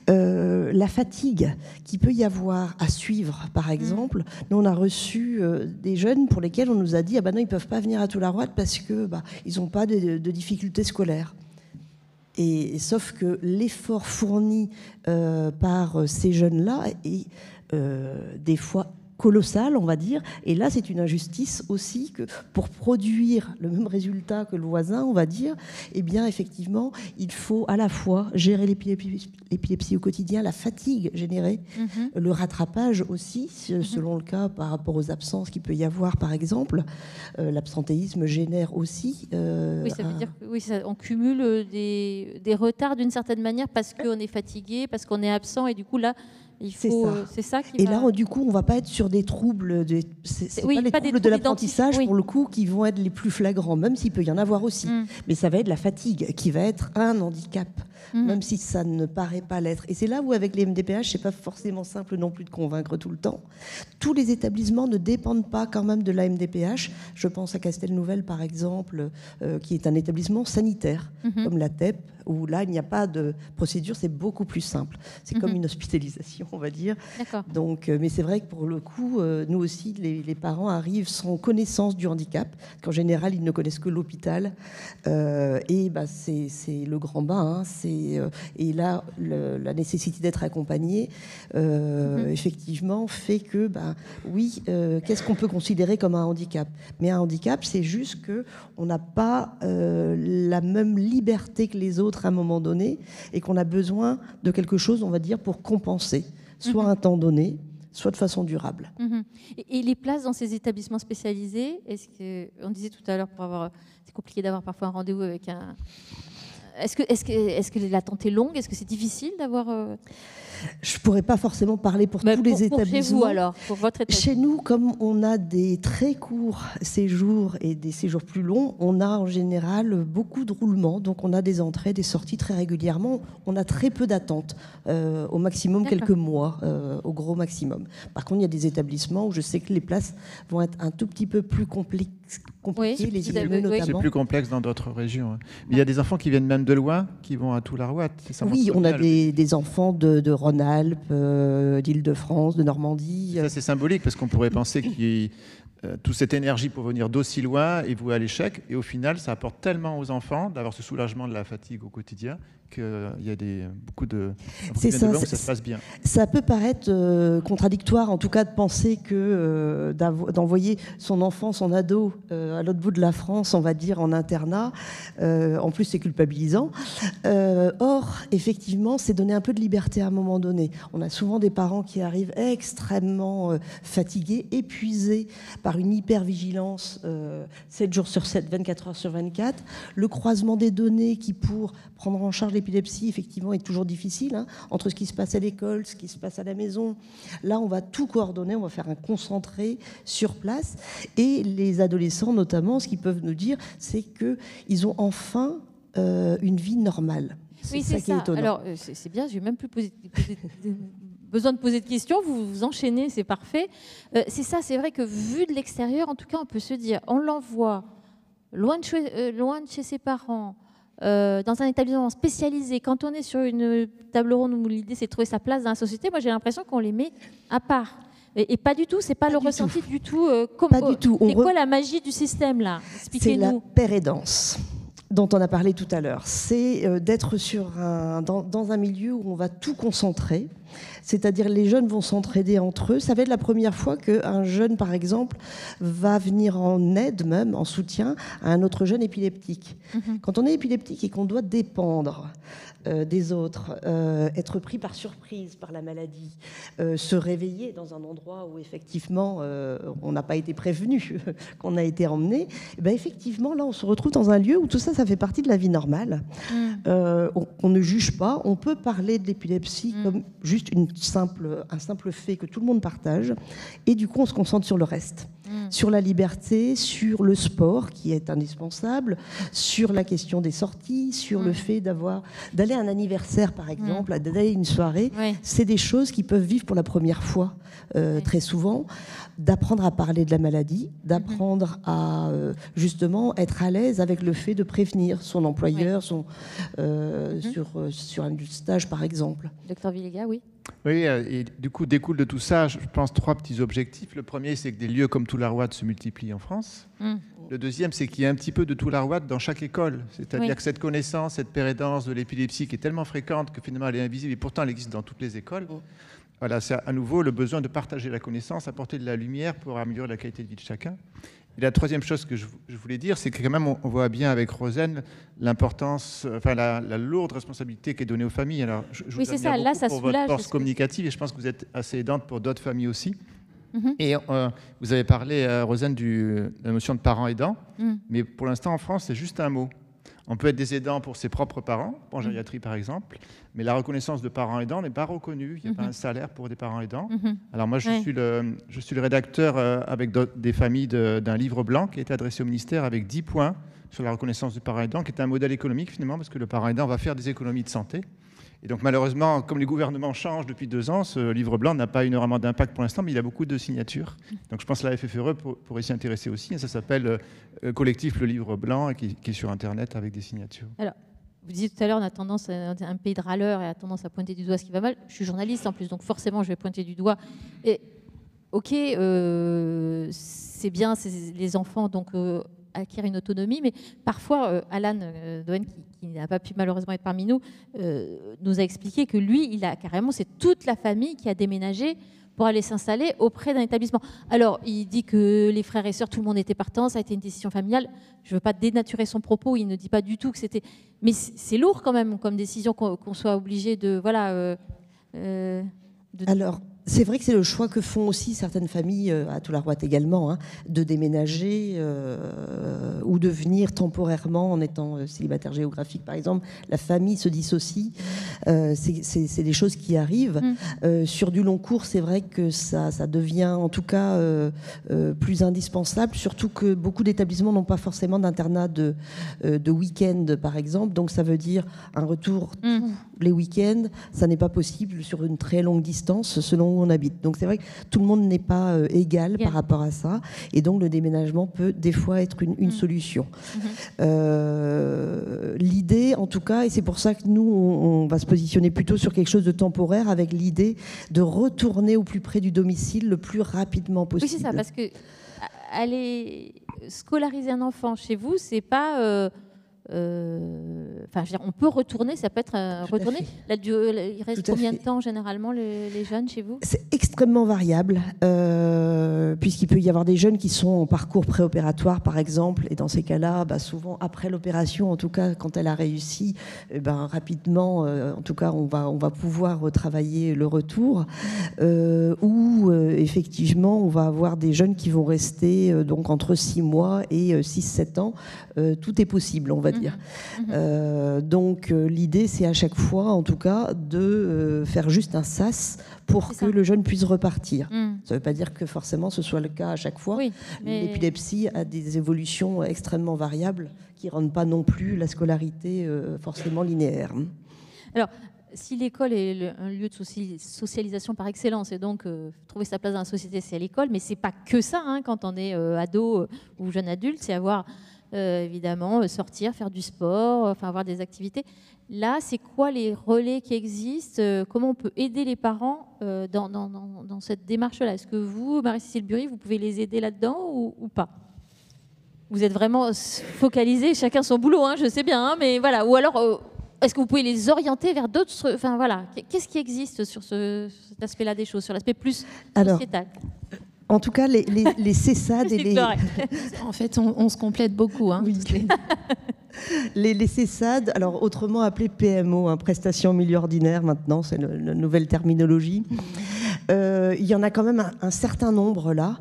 la fatigue qu'il peut y avoir à suivre, par exemple. Nous, on a reçu des jeunes pour lesquels on nous a dit « Ah ben non, ils ne peuvent pas venir à Toularoide parce qu'ils n'ont pas de difficultés scolaires ». Et sauf que l'effort fourni par ces jeunes-là est des fois colossal, on va dire. Et là, c'est une injustice aussi que pour produire le même résultat que le voisin, on va dire, eh bien, effectivement, il faut à la fois gérer l'épilepsie au quotidien, la fatigue générée, le rattrapage aussi, selon le cas, par rapport aux absences qu'il peut y avoir, par exemple. L'absentéisme génère aussi... oui, ça veut dire on cumule des retards d'une certaine manière parce qu'on est fatigué, parce qu'on est absent, et du coup, là, c'est ça qui et là, du coup, on ne va pas être sur des troubles, pas les troubles de l'apprentissage, pour le coup, qui vont être les plus flagrants, même s'il peut y en avoir aussi. Mais ça va être la fatigue, qui va être un handicap, même si ça ne paraît pas l'être. Et c'est là où, avec les MDPH, c'est pas forcément simple non plus de convaincre tout le temps. Tous les établissements ne dépendent pas quand même de la MDPH. Je pense à Castelnouvelle, par exemple, qui est un établissement sanitaire, comme la TEP, où là, il n'y a pas de procédure, c'est beaucoup plus simple. C'est comme une hospitalisation, on va dire. Donc, mais c'est vrai que pour le coup, nous aussi, les parents arrivent sans connaissance du handicap, qu'en général, ils ne connaissent que l'hôpital. Et c'est le grand bain. Et là, la nécessité d'être accompagné, effectivement, fait que, oui, qu'est-ce qu'on peut considérer comme un handicap? Mais un handicap, c'est juste qu'on n'a pas la même liberté que les autres à un moment donné, et qu'on a besoin de quelque chose, on va dire, pour compenser, soit un temps donné, soit de façon durable. Et les places dans ces établissements spécialisés, on disait tout à l'heure, c'est compliqué d'avoir parfois un rendez-vous avec un... Est-ce que l'attente est longue? Est-ce que c'est difficile d'avoir... Je ne pourrais pas forcément parler pour tous les établissements. Chez vous, alors, pour votre établissement. Chez nous, comme on a des très courts séjours et des séjours plus longs, on a en général beaucoup de roulements. Donc on a des entrées, des sorties très régulièrement. On a très peu d'attente, au maximum quelques mois, au gros maximum. Par contre, il y a des établissements où je sais que les places vont être un tout petit peu plus compliquées, les IME notamment. C'est plus complexe dans d'autres régions. Mais il y a des enfants qui viennent même de loin, qui vont à Toularoide. Oui, on a des enfants de Rhône-Alpes, d'Île-de-France, de Normandie. Ça, c'est symbolique, parce qu'on pourrait penser que toute cette énergie pour venir d'aussi loin est vouée à l'échec. Et au final, ça apporte tellement aux enfants d'avoir ce soulagement de la fatigue au quotidien qu'il y a beaucoup de... C'est ça, où ça se passe bien. Ça peut paraître contradictoire, en tout cas, de penser que d'envoyer son enfant, son ado, à l'autre bout de la France, on va dire, en internat. En plus, c'est culpabilisant. Or, effectivement, c'est donner un peu de liberté à un moment donné. On a souvent des parents qui arrivent extrêmement fatigués, épuisés par une hypervigilance 7 jours sur 7, 24 heures sur 24. Le croisement des données qui, pour prendre en charge l'épilepsie, effectivement, est toujours difficile, entre ce qui se passe à l'école, ce qui se passe à la maison. Là, on va tout coordonner, on va faire un concentré sur place. Et les adolescents, notamment, ce qu'ils peuvent nous dire, c'est qu'ils ont enfin une vie normale. Oui, ça qui est étonnant. Alors, c'est bien, je n'ai même plus besoin de poser de questions, vous vous enchaînez, c'est parfait. C'est ça, c'est vrai que vu de l'extérieur, en tout cas, on peut se dire, on l'envoie loin de chez ses parents, dans un établissement spécialisé. Quand on est sur une table ronde où l'idée c'est de trouver sa place dans la société, moi j'ai l'impression qu'on les met à part. Et pas du tout, c'est pas le ressenti du tout. Pas du tout. C'est quoi la magie du système là? C'est la pérédance dont on a parlé tout à l'heure. C'est d'être dans un milieu où on va tout concentrer. C'est-à-dire les jeunes vont s'entraider entre eux. Ça va être la première fois qu'un jeune, par exemple, va venir en aide, même en soutien, à un autre jeune épileptique. Quand on est épileptique et qu'on doit dépendre des autres, être pris par surprise par la maladie, se réveiller dans un endroit où effectivement on n'a pas été prévenu, qu'on a été emmené, et bien effectivement là on se retrouve dans un lieu où tout ça, ça fait partie de la vie normale. On ne juge pas, on peut parler de l'épilepsie comme juste un simple fait que tout le monde partage, et du coup on se concentre sur le reste. Sur la liberté, sur le sport qui est indispensable, sur la question des sorties, sur le fait d'aller à un anniversaire par exemple, d'aller à une soirée. C'est des choses qui peuvent vivre pour la première fois très souvent, d'apprendre à parler de la maladie, d'apprendre à justement être à l'aise avec le fait de prévenir son employeur sur un stage par exemple. Docteur Villégas, oui. Oui, et du coup, découle de tout ça, je pense, 3 petits objectifs. Le premier, c'est que des lieux comme Toularouat se multiplient en France. Le deuxième, c'est qu'il y a un petit peu de Toularouat dans chaque école. C'est-à-dire que cette connaissance, cette pérédance de l'épilepsie qui est tellement fréquente que finalement elle est invisible et pourtant elle existe dans toutes les écoles. Voilà, c'est à nouveau le besoin de partager la connaissance, apporter de la lumière pour améliorer la qualité de vie de chacun. Et la troisième chose que je voulais dire, c'est que quand même on voit bien avec Rosen l'importance, enfin la lourde responsabilité qui est donnée aux familles. Alors, je vous c'est ça, là ça pour soulage. votre force communicative et je pense que vous êtes assez aidante pour d'autres familles aussi. Et vous avez parlé, Rosen, de la notion de parents aidants, mais pour l'instant en France c'est juste un mot. On peut être des aidants pour ses propres parents, en gériatrie par exemple, mais la reconnaissance de parents aidants n'est pas reconnue. Il n'y a pas un salaire pour des parents aidants. Alors moi, je suis le rédacteur avec des familles d'un livre blanc qui a été adressé au ministère avec 10 points sur la reconnaissance du parent aidant, qui est un modèle économique finalement, parce que le parent aidant va faire des économies de santé. Et donc malheureusement, comme les gouvernements changent depuis 2 ans, ce livre blanc n'a pas énormément d'impact pour l'instant, mais il a beaucoup de signatures. Donc je pense que la FFRE pourrait s'y intéresser aussi. Et ça s'appelle Collectif le livre blanc, qui est sur Internet avec des signatures. Alors, vous disiez tout à l'heure, on a tendance, un pays de râleurs et a tendance à pointer du doigt ce qui va mal. Je suis journaliste en plus, donc forcément je vais pointer du doigt. Et, ok, c'est bien, les enfants donc acquièrent une autonomie, mais parfois Alan Doen, qui n'a pas pu malheureusement être parmi nous, nous a expliqué que lui, c'est toute la famille qui a déménagé pour aller s'installer auprès d'un établissement. Alors, il dit que les frères et sœurs, tout le monde était partant, ça a été une décision familiale. Je ne veux pas dénaturer son propos, il ne dit pas du tout que c'était... Mais c'est lourd quand même comme décision qu'on soit obligé de... Alors, c'est vrai que c'est le choix que font aussi certaines familles, à Toularouat également, de déménager ou de venir temporairement en étant célibataire géographique, par exemple. La famille se dissocie. C'est des choses qui arrivent. Sur du long cours, c'est vrai que ça devient en tout cas plus indispensable, surtout que beaucoup d'établissements n'ont pas forcément d'internat de week-end, par exemple. Donc ça veut dire un retour tous les week-ends. Ça n'est pas possible sur une très longue distance selon où on habite. Donc c'est vrai que tout le monde n'est pas égal par rapport à ça, et donc le déménagement peut des fois être une solution. L'idée, en tout cas, et c'est pour ça que nous on va se positionner plutôt sur quelque chose de temporaire, avec l'idée de retourner au plus près du domicile le plus rapidement possible. Oui, c'est ça, parce que aller scolariser un enfant chez vous, c'est pas... on peut retourner, ça peut être retourner. Il reste combien de temps généralement les jeunes chez vous? C'est extrêmement variable, puisqu'il peut y avoir des jeunes qui sont en parcours préopératoire par exemple, et dans ces cas-là, souvent après l'opération, en tout cas quand elle a réussi, rapidement, en tout cas on va pouvoir travailler le retour, ou effectivement on va avoir des jeunes qui vont rester donc entre 6 mois et 6-7 ans. Tout est possible, on va dire. Donc l'idée, c'est à chaque fois, en tout cas, de faire juste un sas pour que le jeune puisse repartir. Ça ne veut pas dire que forcément ce soit le cas à chaque fois. Oui, mais... L'épilepsie a des évolutions extrêmement variables qui ne rendent pas non plus la scolarité forcément linéaire. Alors, si l'école est un lieu de socialisation par excellence, et donc trouver sa place dans la société, c'est à l'école, mais c'est pas que ça, hein, quand on est ado ou jeune adulte, c'est avoir évidemment sortir, faire du sport, enfin avoir des activités. Là, c'est quoi les relais qui existent? Comment on peut aider les parents dans cette démarche-là? Est-ce que vous, Marie-Cécile Bury, vous pouvez les aider là-dedans ou pas? Vous êtes vraiment focalisés, chacun son boulot, hein, je sais bien, hein, mais voilà. Ou alors... est-ce que vous pouvez les orienter vers d'autres... Enfin, voilà. Qu'est-ce qui existe sur cet aspect-là des choses, sur l'aspect plus sociétal? En tout cas, les CESAD et les... En fait, on se complète beaucoup. Hein, oui. Les CESAD, alors autrement appelé PMO, hein, prestations en milieu ordinaire maintenant, c'est la nouvelle terminologie. Il y en a quand même un certain nombre là.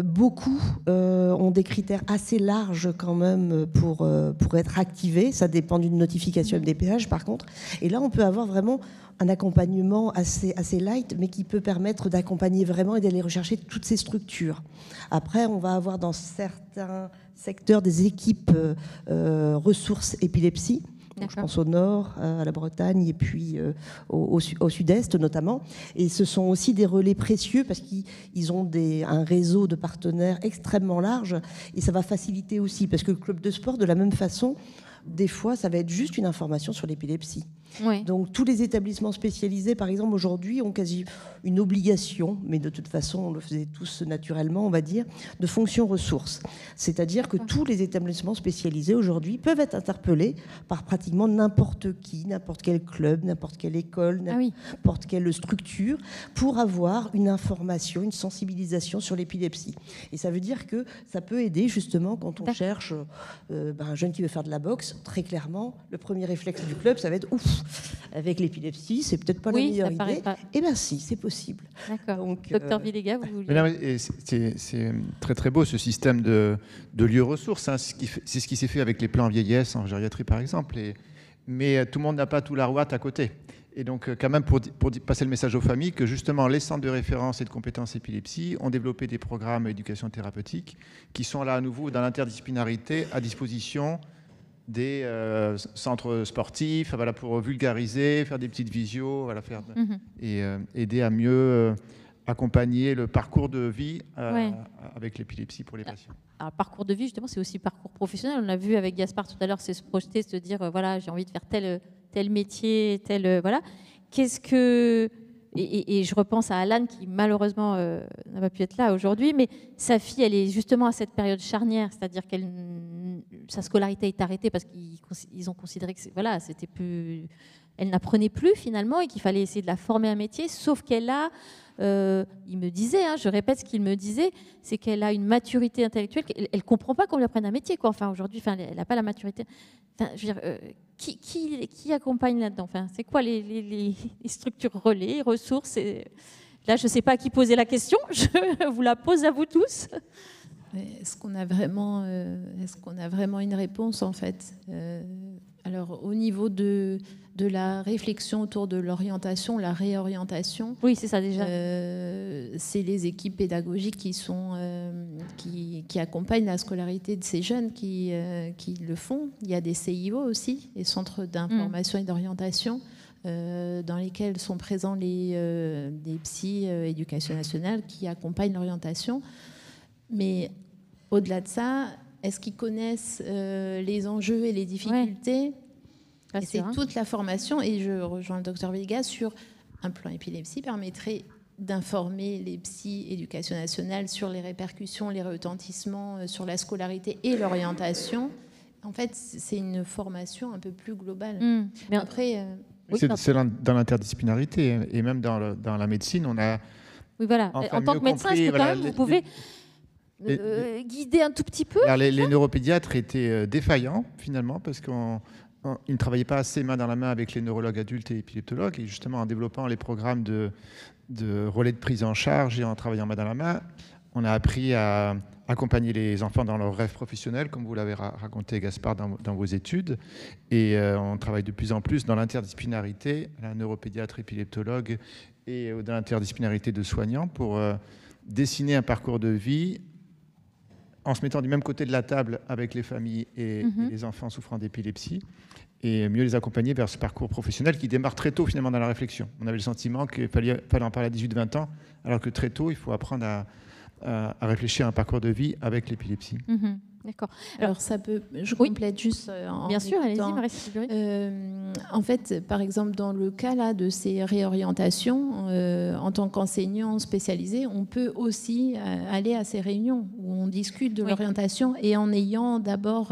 Beaucoup ont des critères assez larges quand même pour être activés. Ça dépend d'une notification MDPH par contre. Et là, on peut avoir vraiment un accompagnement assez light, mais qui peut permettre d'accompagner vraiment et d'aller rechercher toutes ces structures. Après, on va avoir dans certains secteurs des équipes ressources épilepsie. Donc, je pense au nord, à la Bretagne et puis au sud-est notamment. Et ce sont aussi des relais précieux parce qu'ils ont un réseau de partenaires extrêmement large et ça va faciliter aussi parce que le club de sport, de la même façon, des fois, ça va être juste une information sur l'épilepsie. Oui. Donc tous les établissements spécialisés, par exemple, aujourd'hui, ont quasi une obligation, mais de toute façon, on le faisait tous naturellement, on va dire, de fonction ressources. C'est-à-dire que tous les établissements spécialisés, aujourd'hui, peuvent être interpellés par pratiquement n'importe qui, n'importe quel club, n'importe quelle école, n'importe quelle structure, pour avoir une information, une sensibilisation sur l'épilepsie. Et ça veut dire que ça peut aider, justement, quand on cherche un jeune qui veut faire de la boxe. Très clairement, le premier réflexe du club, ça va être ouf, avec l'épilepsie, c'est peut-être pas la meilleure idée. Eh bien si, c'est possible. D'accord. Donc, Docteur Villéga, vous vouliez... Non, c'est très très beau ce système de lieux ressources. Hein. C'est ce qui s'est fait avec les plans vieillesse en gériatrie par exemple. Mais tout le monde n'a pas tout l'ARWAT à côté. Et donc quand même pour passer le message aux familles que justement les centres de référence et de compétences épilepsie ont développé des programmes d'éducation thérapeutique qui sont là à nouveau dans l'interdisciplinarité à disposition des centres sportifs, voilà, pour vulgariser, faire des petites visios, voilà, et aider à mieux accompagner le parcours de vie avec l'épilepsie pour les patients. Alors, parcours de vie, justement, c'est aussi parcours professionnel. On a vu avec Gaspard tout à l'heure, c'est se projeter, se dire, voilà, j'ai envie de faire tel métier, voilà. Qu'est-ce que... Et je repense à Alan qui malheureusement n'a pas pu être là aujourd'hui, mais sa fille, elle est justement à cette période charnière, c'est-à-dire que sa scolarité est arrêtée parce qu'ils ont considéré que c'était plus, elle n'apprenait plus finalement et qu'il fallait essayer de la former à un métier, sauf qu'elle a, il me disait, hein, je répète ce qu'il me disait, c'est qu'elle a une maturité intellectuelle, elle ne comprend pas qu'on lui apprenne un métier, quoi. Enfin, aujourd'hui, elle n'a pas la maturité. Enfin, je veux dire, qui accompagne là-dedans? Enfin, c'est quoi les structures relais, ressources Là, je ne sais pas à qui poser la question, je vous la pose à vous tous. Est-ce qu'on a vraiment une réponse, en fait? Alors, au niveau de la réflexion autour de l'orientation, la réorientation. Oui, c'est ça déjà. C'est les équipes pédagogiques qui accompagnent la scolarité de ces jeunes qui le font. Il y a des CIO aussi, les centres d'information et d'orientation, dans lesquels sont présents les psys éducation nationale qui accompagnent l'orientation. Mais au-delà de ça, est-ce qu'ils connaissent les enjeux et les difficultés? Et c'est toute la formation, et je rejoins le docteur Villéga sur un plan épilepsie permettrait d'informer les psys éducation nationale sur les répercussions, les retentissements sur la scolarité et l'orientation. En fait, c'est une formation un peu plus globale. Mais après, c'est dans l'interdisciplinarité et même dans la médecine, on a. Oui, voilà. En tant que médecin, est-ce que quand même vous pouvez guider un tout petit peu? Les neuropédiatres étaient défaillants finalement parce qu'ils ne travaillaient pas assez main dans la main avec les neurologues adultes et épileptologues, et justement en développant les programmes de relais de prise en charge et en travaillant main dans la main, On a appris à accompagner les enfants dans leurs rêves professionnels, comme vous l'avez raconté, Gaspard, dans vos études. Et on travaille de plus en plus dans l'interdisciplinarité, la neuropédiatre, épileptologue, et dans l'interdisciplinarité de soignants pour dessiner un parcours de vie en se mettant du même côté de la table avec les familles et les enfants souffrant d'épilepsie, et mieux les accompagner vers ce parcours professionnel qui démarre très tôt finalement dans la réflexion. On avait le sentiment qu'il fallait en parler à 18-20 ans, alors que très tôt, il faut apprendre à réfléchir à un parcours de vie avec l'épilepsie. D'accord. Alors ça peut, je complète juste en bien sûr, allez-y, écoutant. Marie-Cécile Burry. En fait, par exemple, dans le cas là de ces réorientations, en tant qu'enseignant spécialisé, on peut aussi aller à ces réunions où on discute de l'orientation, et en ayant d'abord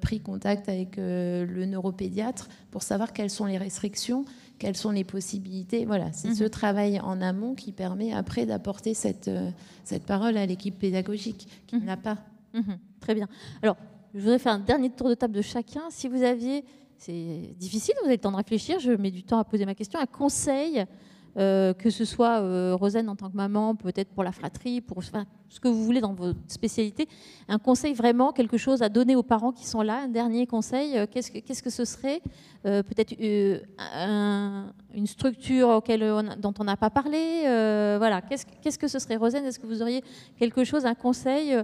pris contact avec le neuropédiatre pour savoir quelles sont les restrictions, quelles sont les possibilités. Voilà, c'est ce travail en amont qui permet après d'apporter cette parole à l'équipe pédagogique qui ne l'a pas. Très bien. Alors, je voudrais faire un dernier tour de table de chacun. Si vous aviez, c'est difficile, vous avez le temps de réfléchir, je mets du temps à poser ma question, un conseil, que ce soit Rosen en tant que maman, peut-être pour la fratrie, pour ce que vous voulez dans votre spécialité, un conseil vraiment, quelque chose à donner aux parents qui sont là, un dernier conseil, qu'est-ce que ce serait, peut-être une structure dont on n'a pas parlé, voilà, qu'est-ce que ce serait, Rosen? Est-ce que vous auriez quelque chose, un conseil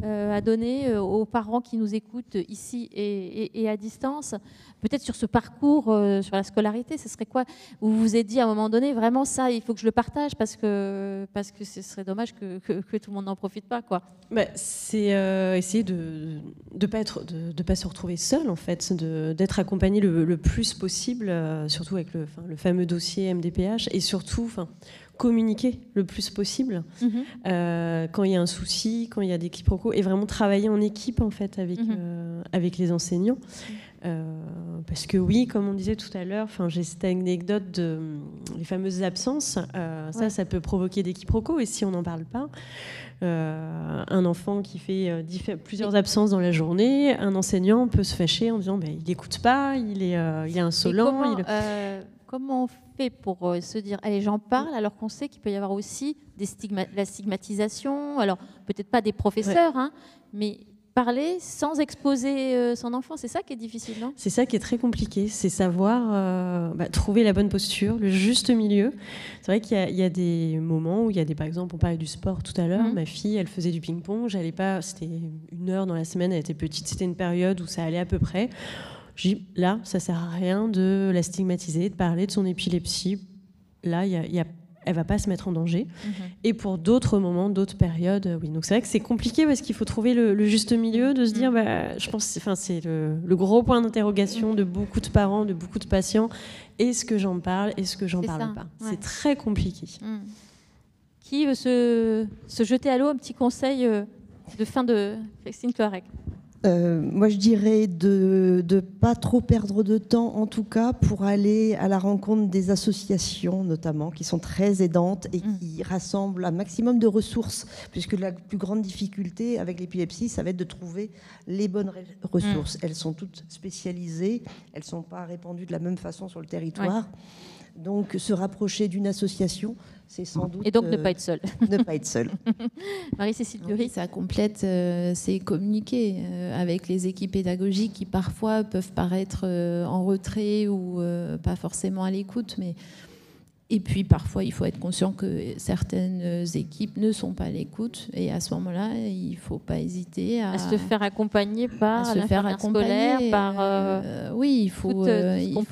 à donner aux parents qui nous écoutent ici et à distance, peut-être sur ce parcours, sur la scolarité, ce serait quoi? Vous vous êtes dit à un moment donné, vraiment ça, il faut que je le partage parce que ce serait dommage que tout le monde n'en profite pas, quoi. C'est essayer de pas se retrouver seul, en fait, d'être accompagné le plus possible, surtout avec le fameux dossier MDPH, et surtout communiquer le plus possible quand il y a un souci, quand il y a des quiproquos, et vraiment travailler en équipe, en fait, avec les enseignants. Parce que oui, comme on disait tout à l'heure, j'ai cette anecdote les fameuses absences, ça peut provoquer des quiproquos, et si on n'en parle pas, un enfant qui fait plusieurs absences dans la journée, un enseignant peut se fâcher en disant il n'écoute pas, il est insolent. Comment on fait pour se dire allez, j'en parle, alors qu'on sait qu'il peut y avoir aussi la stigmatisation, alors peut-être pas des professeurs, mais parler sans exposer son enfant, c'est ça qui est difficile, non? C'est ça qui est très compliqué, c'est savoir trouver la bonne posture, le juste milieu. C'est vrai qu'il y a des moments où il y a par exemple, on parlait du sport tout à l'heure, ma fille, elle faisait du ping-pong, j'allais pas, c'était 1 heure dans la semaine, elle était petite, c'était une période où ça allait à peu près. J'ai dit, là, ça sert à rien de la stigmatiser, de parler de son épilepsie. Là, elle va pas se mettre en danger. Et pour d'autres moments, d'autres périodes, oui. Donc c'est vrai que c'est compliqué parce qu'il faut trouver le juste milieu, de se dire, je pense, c'est le gros point d'interrogation de beaucoup de parents, de beaucoup de patients. Est-ce que j'en parle? Est-ce que j'en parle pas? C'est très compliqué. Qui veut se jeter à l'eau? Un petit conseil de fin de Christine Cloarec. Moi, je dirais de ne pas trop perdre de temps, en tout cas, pour aller à la rencontre des associations, notamment, qui sont très aidantes et qui rassemblent un maximum de ressources, puisque la plus grande difficulté avec l'épilepsie, ça va être de trouver les bonnes ressources. Elles sont toutes spécialisées, elles ne sont pas répandues de la même façon sur le territoire. Donc, se rapprocher d'une association, c'est sans doute... Et donc, ne pas être seul. Ne pas être seul. Marie-Cécile Burry. Ça complète, c'est communiquer avec les équipes pédagogiques qui parfois peuvent paraître en retrait ou pas forcément à l'écoute, mais... Et puis parfois, il faut être conscient que certaines équipes ne sont pas à l'écoute. Et à ce moment-là, il ne faut pas hésiter à se faire accompagner par l'infirmière scolaire, par... oui, il faut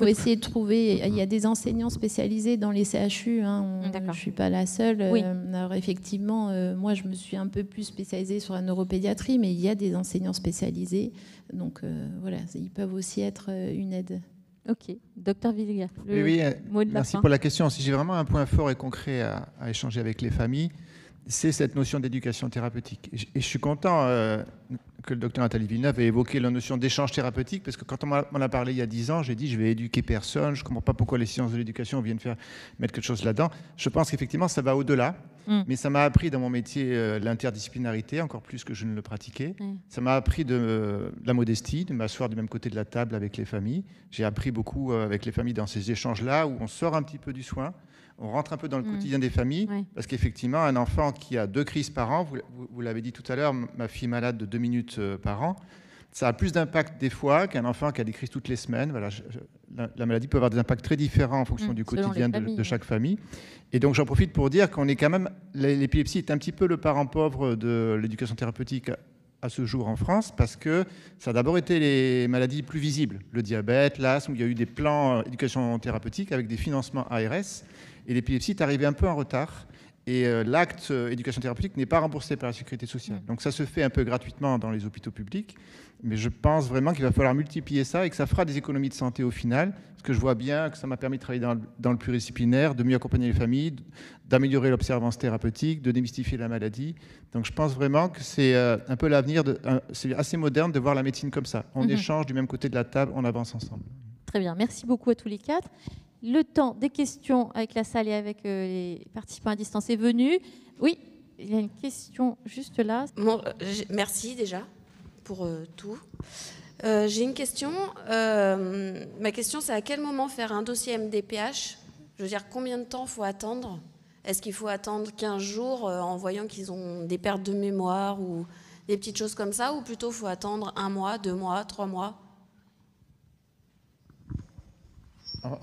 essayer de trouver... Il y a des enseignants spécialisés dans les CHU. Je ne suis pas la seule. Oui. Alors effectivement, moi, je me suis un peu plus spécialisée sur la neuropédiatrie, mais il y a des enseignants spécialisés. Donc voilà, ils peuvent aussi être une aide. Ok, docteur Villegas, mot de la merci fin. pour la question. Si j'ai vraiment un point fort et concret à échanger avec les familles, c'est cette notion d'éducation thérapeutique. Et je suis content que le docteur Nathalie Villeneuve ait évoqué la notion d'échange thérapeutique, parce que quand on m'en a parlé il y a 10 ans, j'ai dit je vais éduquer personne, je ne comprends pas pourquoi les sciences de l'éducation viennent mettre quelque chose là-dedans. Je pense qu'effectivement ça va au-delà, mais ça m'a appris dans mon métier l'interdisciplinarité, encore plus que je ne le pratiquais. Ça m'a appris de la modestie, de m'asseoir du même côté de la table avec les familles. J'ai appris beaucoup avec les familles dans ces échanges-là, où on sort un petit peu du soin, on rentre un peu dans le quotidien des familles, parce qu'effectivement, un enfant qui a 2 crises par an, vous l'avez dit tout à l'heure, ma fille malade de 2 minutes par an, ça a plus d'impact des fois qu'un enfant qui a des crises toutes les semaines. Voilà, la maladie peut avoir des impacts très différents en fonction du quotidien de chaque famille. Et donc j'en profite pour dire qu'on est quand même, l'épilepsie est un petit peu le parent pauvre de l'éducation thérapeutique à ce jour en France, parce que ça a d'abord été les maladies plus visibles, le diabète, l'asthme, où il y a eu des plans éducation thérapeutique avec des financements ARS, et l'épilepsie est arrivée un peu en retard, et l'acte éducation thérapeutique n'est pas remboursé par la sécurité sociale. Donc ça se fait un peu gratuitement dans les hôpitaux publics, mais je pense vraiment qu'il va falloir multiplier ça et que ça fera des économies de santé au final, parce que je vois bien que ça m'a permis de travailler dans le pluridisciplinaire, de mieux accompagner les familles, d'améliorer l'observance thérapeutique, de démystifier la maladie. Donc je pense vraiment que c'est un peu l'avenir, c'est assez moderne de voir la médecine comme ça. On échange du même côté de la table, on avance ensemble. Très bien, merci beaucoup à tous les 4. Le temps des questions avec la salle et avec les participants à distance est venu. Oui, il y a une question juste là. Bon, merci déjà pour tout. J'ai une question. Ma question, c'est à quel moment faire un dossier MDPH? Je veux dire, combien de temps faut attendre? Est-ce qu'il faut attendre 15 jours en voyant qu'ils ont des pertes de mémoire ou des petites choses comme ça, ou plutôt faut attendre 1 mois, 2 mois, 3 mois?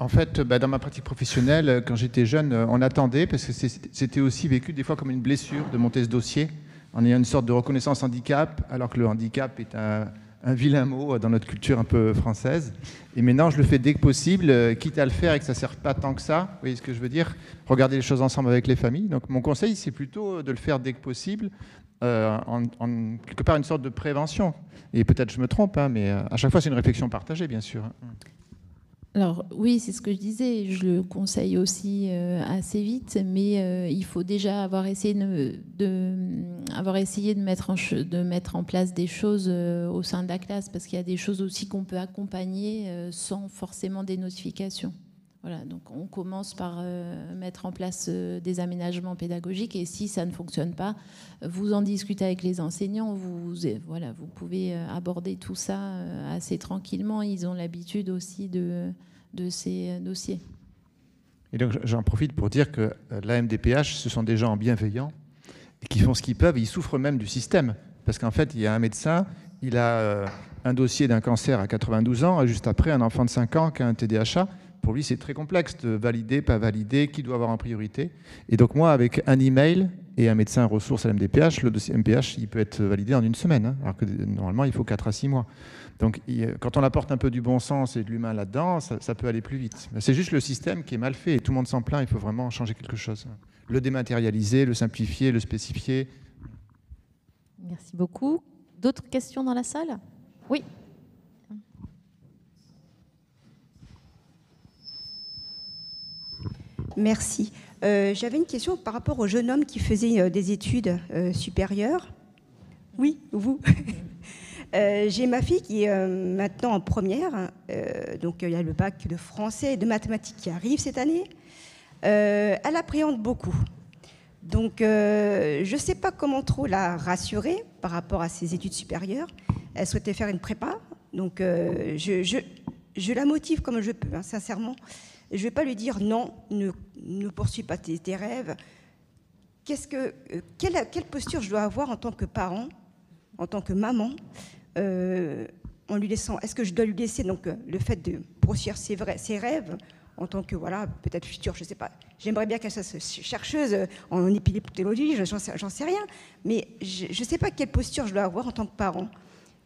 En fait, dans ma pratique professionnelle, quand j'étais jeune, on attendait, parce que c'était aussi vécu des fois comme une blessure de monter ce dossier, en ayant une sorte de reconnaissance handicap, alors que le handicap est un vilain mot dans notre culture un peu française. Et maintenant, je le fais dès que possible, quitte à le faire et que ça ne sert pas tant que ça. Vous voyez ce que je veux dire? Regarder les choses ensemble avec les familles. Donc mon conseil, c'est plutôt de le faire dès que possible, en quelque part une sorte de prévention. Et peut-être je me trompe, mais à chaque fois, c'est une réflexion partagée, bien sûr. Alors oui, c'est ce que je disais, je le conseille aussi assez vite, mais il faut déjà avoir essayé de mettre en place des choses au sein de la classe, parce qu'il y a des choses aussi qu'on peut accompagner sans forcément des notifications. Voilà, donc on commence par mettre en place des aménagements pédagogiques, et si ça ne fonctionne pas, vous en discutez avec les enseignants, vous pouvez aborder tout ça assez tranquillement. Ils ont l'habitude aussi de ces dossiers. Et donc j'en profite pour dire que la MDPH, ce sont des gens bienveillants et qui font ce qu'ils peuvent, et ils souffrent même du système. Parce qu'en fait, il y a un médecin, il a un dossier d'un cancer à 92 ans, et juste après, un enfant de 5 ans qui a un TDAH. Pour lui, c'est très complexe de valider, pas valider, qui doit avoir en priorité. Et donc moi, avec un email et un médecin ressource à l'MDPH, le dossier MPH, il peut être validé en 1 semaine, alors que normalement, il faut 4 à 6 mois. Donc quand on apporte un peu du bon sens et de l'humain là-dedans, ça peut aller plus vite. C'est juste le système qui est mal fait, et tout le monde s'en plaint, il faut vraiment changer quelque chose. Le dématérialiser, le simplifier, le spécifier. Merci beaucoup. D'autres questions dans la salle? Oui. Merci. J'avais une question par rapport au jeune homme qui faisait des études supérieures. Oui, vous. J'ai ma fille qui est maintenant en première. Donc il y a le bac de français et de mathématiques qui arrive cette année. Elle appréhende beaucoup. Donc je ne sais pas comment trop la rassurer par rapport à ses études supérieures. Elle souhaitait faire une prépa. Donc je la motive comme je peux, sincèrement. Je ne vais pas lui dire non, ne poursuis pas tes rêves. Quelle posture je dois avoir en tant que parent, en tant que maman, en lui laissant? Est-ce que je dois lui laisser donc le fait de poursuivre ses rêves en tant que peut-être future, je ne sais pas. J'aimerais bien qu'elle soit chercheuse en épileptologie, j'en sais rien. Mais je ne sais pas quelle posture je dois avoir en tant que parent.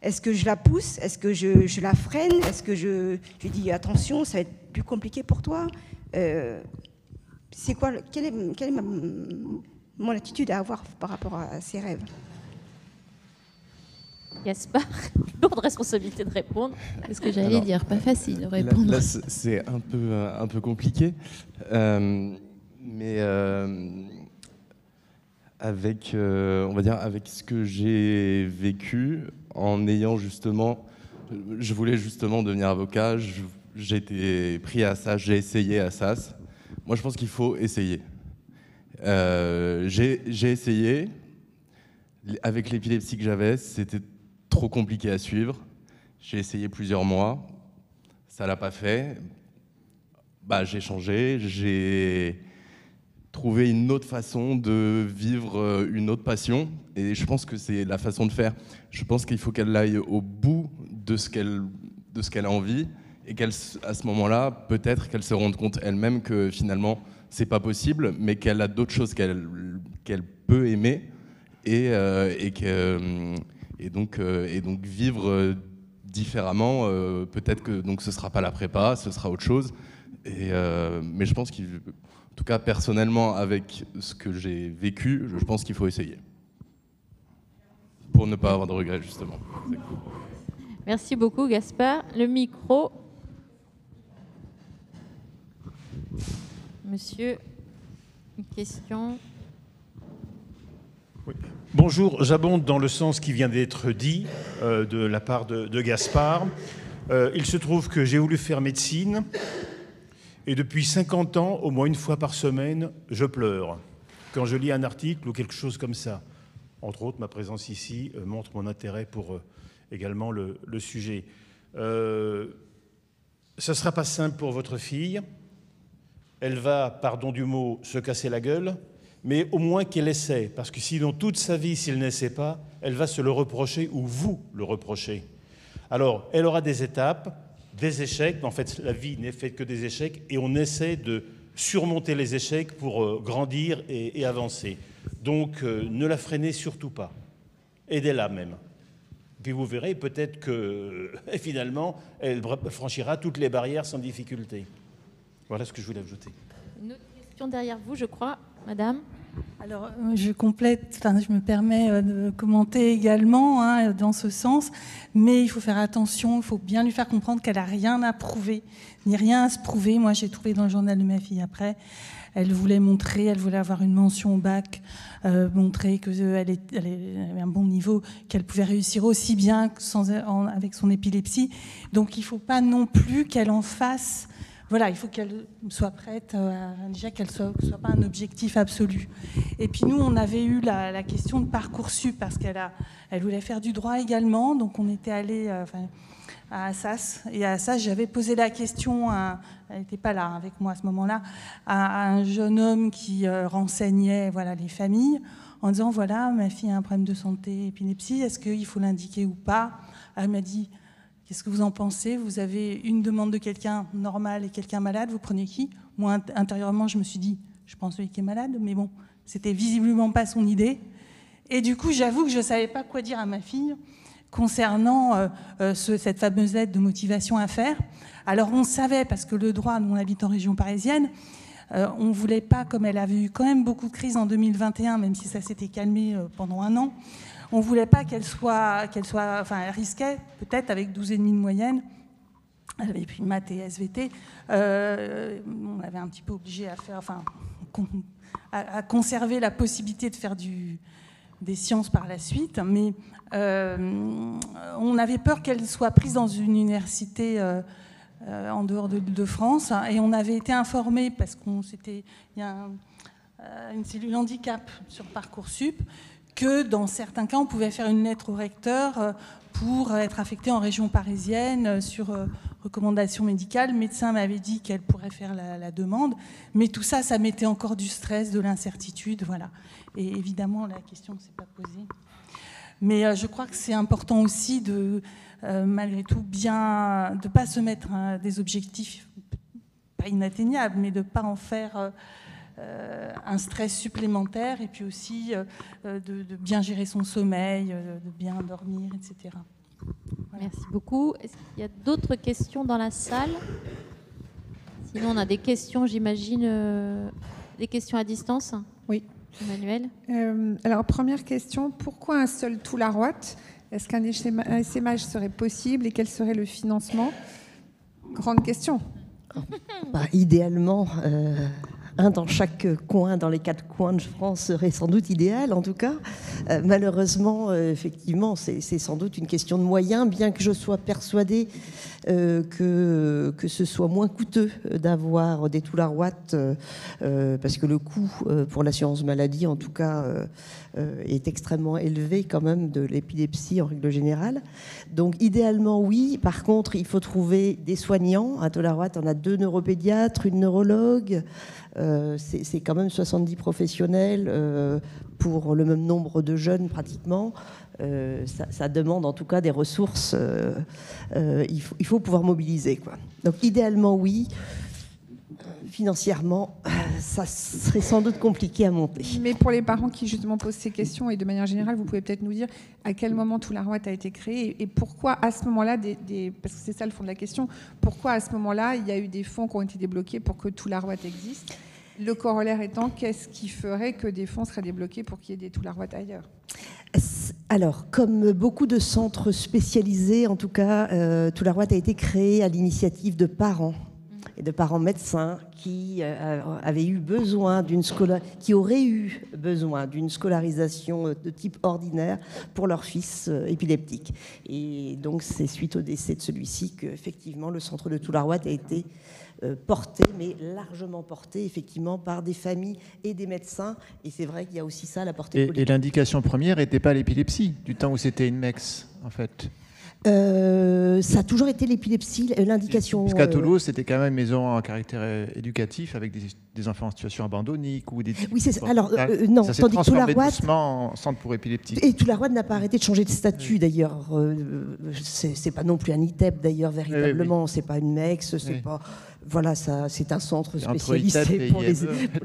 Est-ce que je la pousse? Est-ce que je la freine? Est-ce que je dis attention, ça va être plus compliqué pour toi? C'est quoi? Quelle est mon attitude à avoir par rapport à ces rêves? Gaspard, lourde responsabilité de répondre. C'est ce que j'allais dire, pas facile de répondre. Là c'est un peu compliqué, mais avec ce que j'ai vécu, en ayant justement, je voulais justement devenir avocat, j'ai été pris à SAS, j'ai essayé à SAS. Moi, je pense qu'il faut essayer. J'ai essayé. Avec l'épilepsie que j'avais, c'était trop compliqué à suivre. J'ai essayé plusieurs mois. Ça l'a pas fait. J'ai changé. trouver une autre façon de vivre une autre passion. Et je pense que c'est la façon de faire. Je pense qu'il faut qu'elle aille au bout de ce qu'elle a envie, et qu'à ce moment-là, peut-être qu'elle se rende compte elle-même que finalement, c'est pas possible, mais qu'elle a d'autres choses qu'elle peut aimer, et donc vivre différemment. Peut-être que donc ce sera pas la prépa, ce sera autre chose. Mais je pense qu'en tout cas personnellement, avec ce que j'ai vécu, je pense qu'il faut essayer pour ne pas avoir de regrets, justement. C'est cool. Merci beaucoup, Gaspard. Le micro. Monsieur, une question. Oui. Bonjour, j'abonde dans le sens qui vient d'être dit de la part de Gaspard. Il se trouve que j'ai voulu faire médecine et depuis 50 ans, au moins une fois par semaine, je pleure quand je lis un article ou quelque chose comme ça. Entre autres, ma présence ici montre mon intérêt pour également le sujet. Ce ne sera pas simple pour votre fille. Elle va, pardon du mot, se casser la gueule, mais au moins qu'elle essaie, parce que sinon, toute sa vie, s'il n'essaie pas, elle va se le reprocher ou vous le reprochez. Alors, elle aura des étapes, des échecs, mais en fait, la vie n'est faite que des échecs, et on essaie de surmonter les échecs pour grandir et avancer. Donc, ne la freinez surtout pas. Aidez-la même. Puis vous verrez, peut-être que, finalement, elle franchira toutes les barrières sans difficulté. Voilà ce que je voulais ajouter. Une autre question derrière vous, je crois, madame. Alors, je me permets de commenter également dans ce sens, mais il faut faire attention, il faut bien lui faire comprendre qu'elle n'a rien à prouver, ni rien à se prouver. Moi, j'ai trouvé dans le journal de ma fille après, elle voulait avoir une mention au bac, montrer qu'elle avait un bon niveau, qu'elle pouvait réussir aussi bien avec son épilepsie. Donc, il ne faut pas non plus qu'elle en fasse... Voilà, il faut qu'elle soit prête, déjà qu'elle soit pas un objectif absolu. Et puis nous, on avait eu la question de Parcoursup, parce elle voulait faire du droit également, donc on était allé à Assas. Et à Assas, j'avais posé la question, elle n'était pas là avec moi à ce moment-là, à un jeune homme qui renseignait les familles, en disant, voilà, ma fille a un problème de santé, épilepsie, est-ce qu'il faut l'indiquer ou pas? Elle m'a dit... Qu'est-ce que vous en pensez? Vous avez une demande de quelqu'un normal et quelqu'un malade, vous prenez qui? Moi, intérieurement, je me suis dit, je prends celui qui est malade, mais bon, c'était visiblement pas son idée. Et du coup, j'avoue que je ne savais pas quoi dire à ma fille concernant cette fameuse lettre de motivation à faire. Alors, on savait, parce que le droit, nous, on habite en région parisienne, on ne voulait pas, comme elle avait eu quand même beaucoup de crises en 2021, même si ça s'était calmé pendant un an, on ne voulait pas qu'elle risquait, peut-être avec 12,5 de moyenne, elle avait pris maths et SVT, on avait un petit peu obligé à conserver la possibilité de faire des sciences par la suite, mais on avait peur qu'elle soit prise dans une université en dehors de France, et on avait été informés, parce il y a une cellule handicap sur Parcoursup, que dans certains cas, on pouvait faire une lettre au recteur pour être affecté en région parisienne sur recommandation médicale. Le médecin m'avait dit qu'elle pourrait faire la demande, mais tout ça, ça mettait encore du stress, de l'incertitude, voilà. Et évidemment, la question ne s'est pas posée. Mais je crois que c'est important aussi de, malgré tout, de ne pas se mettre des objectifs pas inatteignables, mais de ne pas en faire... un stress supplémentaire, et puis aussi de bien gérer son sommeil, de bien dormir, etc. Voilà. Merci beaucoup. Est-ce qu'il y a d'autres questions dans la salle? Sinon, on a des questions, j'imagine, des questions à distance. Oui. Emmanuel. Alors, première question, pourquoi un seul Toularoite? Est-ce qu'un essaimage serait possible et quel serait le financement? Grande question. Idéalement... un dans chaque coin, dans les 4 coins de France, serait sans doute idéal, en tout cas. Malheureusement, effectivement, c'est sans doute une question de moyens, bien que je sois persuadée que ce soit moins coûteux d'avoir des Toularoites, parce que le coût pour l'assurance maladie, en tout cas, est extrêmement élevé quand même de l'épilepsie en règle générale. Donc idéalement, oui. Par contre, il faut trouver des soignants. À Toularoite, on a 2 neuropédiatres, une neurologue, C'est quand même 70 professionnels pour le même nombre de jeunes pratiquement. Ça demande en tout cas des ressources. Il faut pouvoir mobiliser, quoi. Donc idéalement, oui. Financièrement, ça serait sans doute compliqué à monter. Mais pour les parents qui justement posent ces questions, et de manière générale, vous pouvez peut-être nous dire à quel moment Tout l'Arouette a été créé et pourquoi à ce moment-là, parce que c'est ça le fond de la question, pourquoi à ce moment-là il y a eu des fonds qui ont été débloqués pour que Tout l'Arouette existe? Le corollaire étant, qu'est-ce qui ferait que des fonds seraient débloqués pour qu'il y ait des Tout l'Arouette ailleurs? Alors, comme beaucoup de centres spécialisés, en tout cas, Tout l'Arouette a été créé à l'initiative de parents et de parents médecins qui auraient eu besoin d'une scolarisation de type ordinaire pour leur fils épileptique. Et donc, c'est suite au décès de celui-ci qu'effectivement, le centre de Tout l'Arouette a été porté, mais largement porté, effectivement, par des familles et des médecins. Et c'est vrai qu'il y a aussi ça à la portée politique. Et l'indication première n'était pas l'épilepsie, du temps où c'était une MEX, en fait. Ça a toujours été l'épilepsie, l'indication. Parce qu'à Toulouse, c'était quand même une maison à caractère éducatif avec des enfants en situation abandonnique ou des. Oui, c'est ça. Alors non, ça s'est tandis que Tout l'Arouette doucement en centre pour épileptiques. Et Tout l'Arouette n'a pas arrêté de changer de statut, d'ailleurs. C'est pas non plus un ITEP, d'ailleurs, véritablement. Oui. C'est pas une MEX, c'est pas. Voilà, ça, c'est un centre spécialisé pour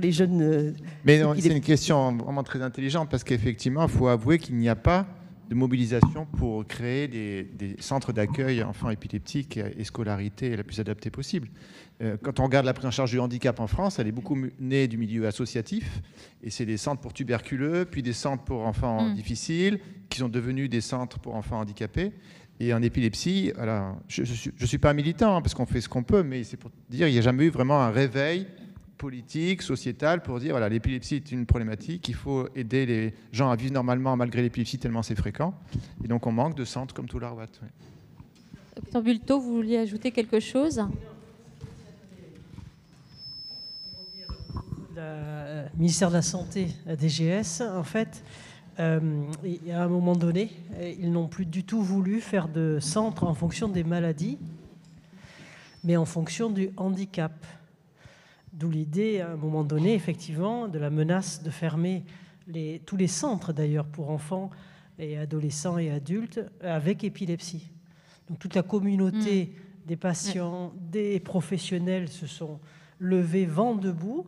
les jeunes. Mais non, c'est une question vraiment très intelligente parce qu'effectivement, il faut avouer qu'il n'y a pas de mobilisation pour créer des centres d'accueil enfants épileptiques et scolarité la plus adaptée possible. Quand on regarde la prise en charge du handicap en France, elle est beaucoup née du milieu associatif, et c'est des centres pour tuberculeux, puis des centres pour enfants difficiles, qui sont devenus des centres pour enfants handicapés. Et en épilepsie, voilà, je ne suis pas militant, hein, parce qu'on fait ce qu'on peut, mais c'est pour dire qu'il n'y a jamais eu vraiment un réveil politique, sociétale, pour dire voilà, l'épilepsie est une problématique, il faut aider les gens à vivre normalement malgré l'épilepsie tellement c'est fréquent. Et donc on manque de centres comme Tout l'Arouette. Oui. Docteur Bulto, vous vouliez ajouter quelque chose? Le ministère de la Santé, la DGS, en fait, à un moment donné, ils n'ont plus du tout voulu faire de centres en fonction des maladies, mais en fonction du handicap. D'où l'idée, à un moment donné, effectivement, de la menace de fermer tous les centres, d'ailleurs, pour enfants et adolescents et adultes avec épilepsie. Donc toute la communauté des patients, des professionnels se sont levés vent debout,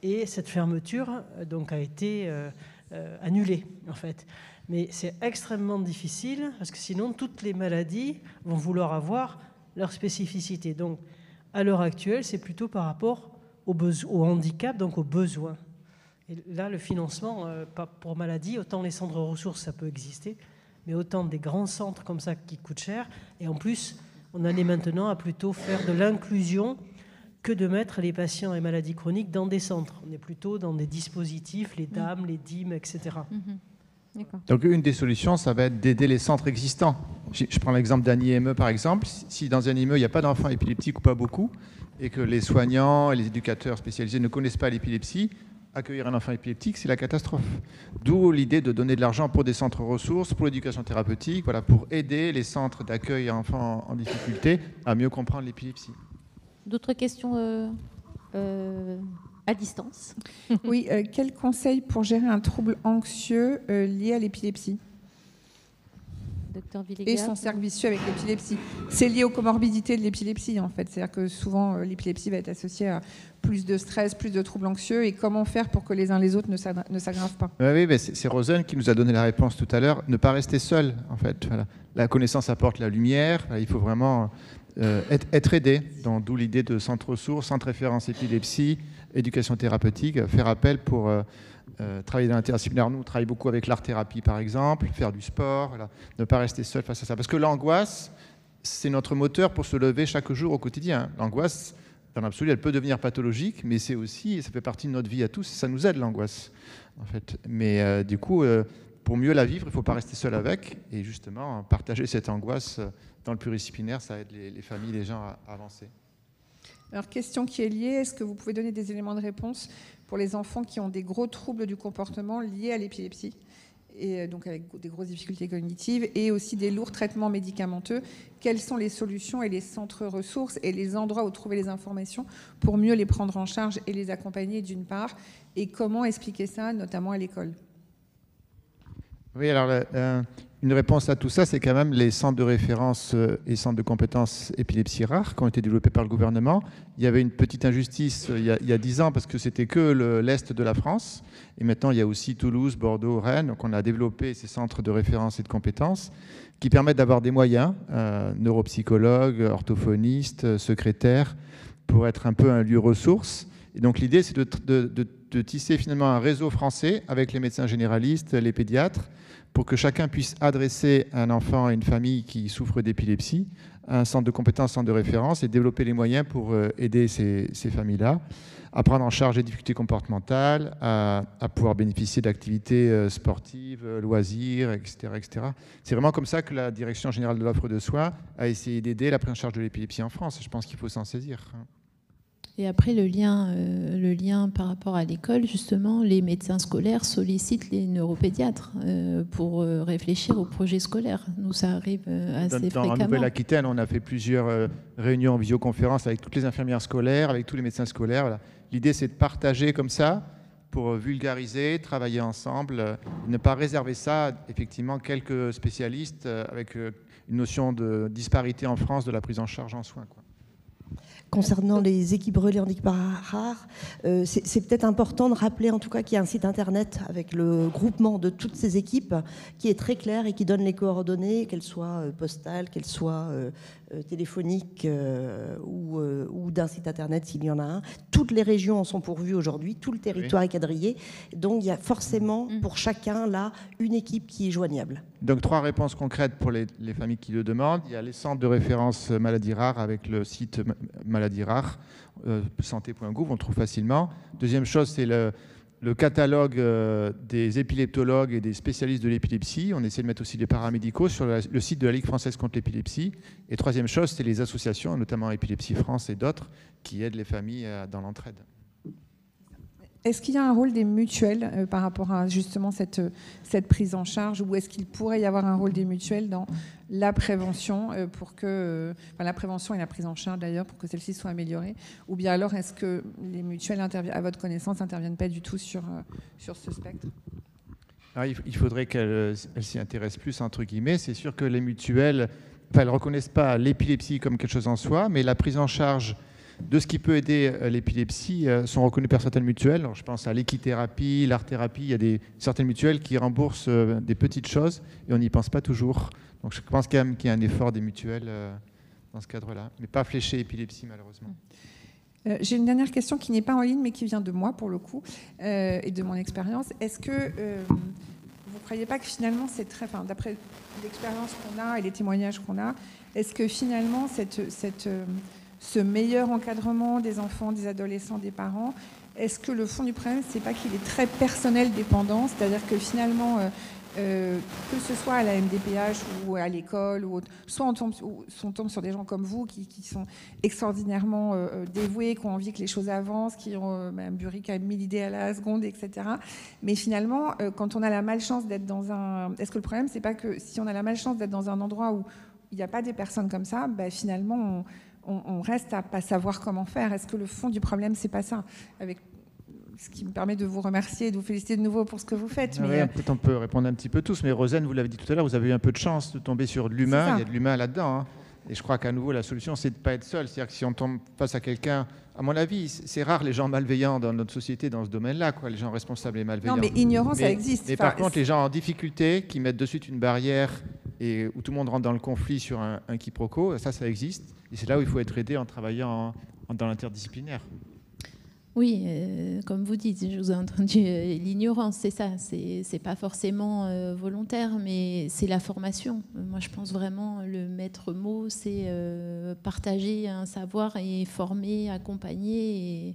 et cette fermeture donc, a été annulée, en fait. Mais c'est extrêmement difficile, parce que sinon, toutes les maladies vont vouloir avoir leur spécificité. Donc, à l'heure actuelle, c'est plutôt par rapport au handicap, donc aux besoins. Et là, le financement, pas pour maladie, autant les centres ressources, ça peut exister, mais autant des grands centres comme ça qui coûtent cher. Et en plus, on en est maintenant à plutôt faire de l'inclusion que de mettre les patients et maladies chroniques dans des centres. On est plutôt dans des dispositifs, les DAM, les DIM, etc. Donc une des solutions, ça va être d'aider les centres existants. Je prends l'exemple d'un IME, par exemple. Si dans un IME, il n'y a pas d'enfants épileptiques ou pas beaucoup, et que les soignants et les éducateurs spécialisés ne connaissent pas l'épilepsie, accueillir un enfant épileptique, c'est la catastrophe. D'où l'idée de donner de l'argent pour des centres ressources, pour l'éducation thérapeutique, voilà, pour aider les centres d'accueil à enfants en difficulté à mieux comprendre l'épilepsie. D'autres questions à distance? Oui, quel conseil pour gérer un trouble anxieux lié à l'épilepsie? Docteur Et son cercle vicieux avec l'épilepsie. C'est lié aux comorbidités de l'épilepsie, en fait. C'est-à-dire que souvent, l'épilepsie va être associée à plus de stress, plus de troubles anxieux. Et comment faire pour que les uns les autres ne s'aggravent pas? Oui, mais c'est Rosen qui nous a donné la réponse tout à l'heure. Ne pas rester seul, en fait. Voilà. La connaissance apporte la lumière. Il faut vraiment être aidé. D'où l'idée de centre ressources, centre référence épilepsie, éducation thérapeutique, faire appel pour... travailler dans l'interdisciplinaire. Nous, on travaille beaucoup avec l'art-thérapie, par exemple, faire du sport, voilà. Ne pas rester seul face à ça. Parce que l'angoisse, c'est notre moteur pour se lever chaque jour au quotidien. L'angoisse, dans l'absolu, elle peut devenir pathologique, mais c'est aussi, ça fait partie de notre vie à tous, et ça nous aide, l'angoisse, en fait. Mais du coup, pour mieux la vivre, il ne faut pas rester seul avec, et justement, partager cette angoisse dans le pluridisciplinaire, ça aide les familles, les gens à avancer. Alors, question qui est liée, est-ce que vous pouvez donner des éléments de réponse pour les enfants qui ont des gros troubles du comportement liés à l'épilepsie et donc avec des grosses difficultés cognitives, et aussi des lourds traitements médicamenteux. Quelles sont les solutions et les centres ressources et les endroits où trouver les informations pour mieux les prendre en charge et les accompagner d'une part, et comment expliquer ça, notamment à l'école? Oui, alors une réponse à tout ça, c'est quand même les centres de référence et centres de compétences épilepsie rare qui ont été développés par le gouvernement. Il y avait une petite injustice il y a 10 ans parce que c'était que l'Est de la France. Et maintenant, il y a aussi Toulouse, Bordeaux, Rennes. Donc on a développé ces centres de référence et de compétences qui permettent d'avoir des moyens, neuropsychologues, orthophonistes, secrétaires, pour être un peu un lieu ressource. Et donc l'idée, c'est de tisser finalement un réseau français avec les médecins généralistes, les pédiatres, pour que chacun puisse adresser un enfant et une famille qui souffre d'épilepsie à un centre de compétences, centre de référence, et développer les moyens pour aider ces familles-là à prendre en charge les difficultés comportementales, à pouvoir bénéficier d'activités sportives, loisirs, etc., etc. C'est vraiment comme ça que la Direction générale de l'offre de soins a essayé d'aider la prise en charge de l'épilepsie en France. Je pense qu'il faut s'en saisir. Et après, le lien par rapport à l'école, justement, les médecins scolaires sollicitent les neuropédiatres pour réfléchir au projet scolaire. Nous, ça arrive assez fréquemment. En Nouvelle-Aquitaine, on a fait plusieurs réunions en visioconférence avec toutes les infirmières scolaires, avec tous les médecins scolaires. Voilà. L'idée, c'est de partager comme ça pour vulgariser, travailler ensemble, ne pas réserver ça, effectivement, quelques spécialistes avec une notion de disparité en France de la prise en charge en soins, quoi. Concernant les équipes relais handicap rare, c'est peut-être important de rappeler en tout cas qu'il y a un site internet avec le groupement de toutes ces équipes qui est très clair et qui donne les coordonnées, qu'elles soient postales, qu'elles soient téléphoniques ou d'un site internet s'il y en a un. Toutes les régions en sont pourvues aujourd'hui, tout le territoire est quadrillé. Donc il y a forcément pour chacun là une équipe qui est joignable. Donc 3 réponses concrètes pour les familles qui le demandent. Il y a les centres de référence maladies rares avec le site maladies rares, santé.gouv, on le trouve facilement. Deuxième chose, c'est le catalogue des épileptologues et des spécialistes de l'épilepsie. On essaie de mettre aussi des paramédicaux sur le site de la Ligue française contre l'épilepsie. Et troisième chose, c'est les associations, notamment Épilepsie France et d'autres, qui aident les familles dans l'entraide. Est-ce qu'il y a un rôle des mutuelles par rapport à justement cette prise en charge, ou est-ce qu'il pourrait y avoir un rôle des mutuelles dans la prévention pour que, la prévention et la prise en charge d'ailleurs, pour que celle-ci soit améliorée, ou bien alors est-ce que les mutuelles, à votre connaissance, n'interviennent pas du tout sur ce spectre? Alors, il faudrait qu'elles s'y intéressent plus, entre guillemets. C'est sûr que les mutuelles, elles ne reconnaissent pas l'épilepsie comme quelque chose en soi, mais la prise en charge de ce qui peut aider l'épilepsie sont reconnus par certaines mutuelles. Alors, je pense à l'équithérapie, l'art-thérapie. Il y a certaines mutuelles qui remboursent des petites choses et on n'y pense pas toujours. Donc je pense quand même qu'il y a un effort des mutuelles dans ce cadre-là, mais pas fléché épilepsie malheureusement. J'ai une dernière question qui n'est pas en ligne mais qui vient de moi pour le coup et de mon expérience. Est-ce que vous ne croyez pas que finalement c'est très... d'après l'expérience qu'on a et les témoignages qu'on a, est-ce que finalement ce meilleur encadrement des enfants, des adolescents, des parents, est-ce que le fond du problème, c'est pas qu'il est très personnel dépendant, c'est-à-dire que finalement, que ce soit à la MDPH ou à l'école, ou autre, soit on tombe sur des gens comme vous qui sont extraordinairement dévoués, qui ont envie que les choses avancent, qui ont Mme Burry qui a 1000 idées à la seconde, etc. Mais finalement, quand on a la malchance d'être dans un... Est-ce que le problème, c'est pas que si on a la malchance d'être dans un endroit où il n'y a pas des personnes comme ça, finalement, on reste à pas savoir comment faire. Est-ce que le fond du problème, c'est pas ça? Avec ce qui me permet de vous remercier et de vous féliciter de nouveau pour ce que vous faites. Mais... Oui, on peut répondre un petit peu tous, mais Rosane, vous l'avez dit tout à l'heure, vous avez eu un peu de chance de tomber sur de l'humain. Il y a de l'humain là-dedans. Hein. Et je crois qu'à nouveau, la solution, c'est de ne pas être seul. C'est-à-dire que si on tombe face à quelqu'un, à mon avis, c'est rare les gens malveillants dans notre société dans ce domaine-là, les gens responsables et malveillants. Non, mais ignorant, ça existe. Mais par contre, les gens en difficulté qui mettent de suite une barrière et où tout le monde rentre dans le conflit sur un quiproquo, ça existe. Et c'est là où il faut être aidé en travaillant dans l'interdisciplinaire. Oui, comme vous dites, je vous ai entendu, l'ignorance, c'est ça. C'est pas forcément volontaire, mais c'est la formation. Moi, je pense vraiment le maître mot, c'est partager un savoir et former, accompagner.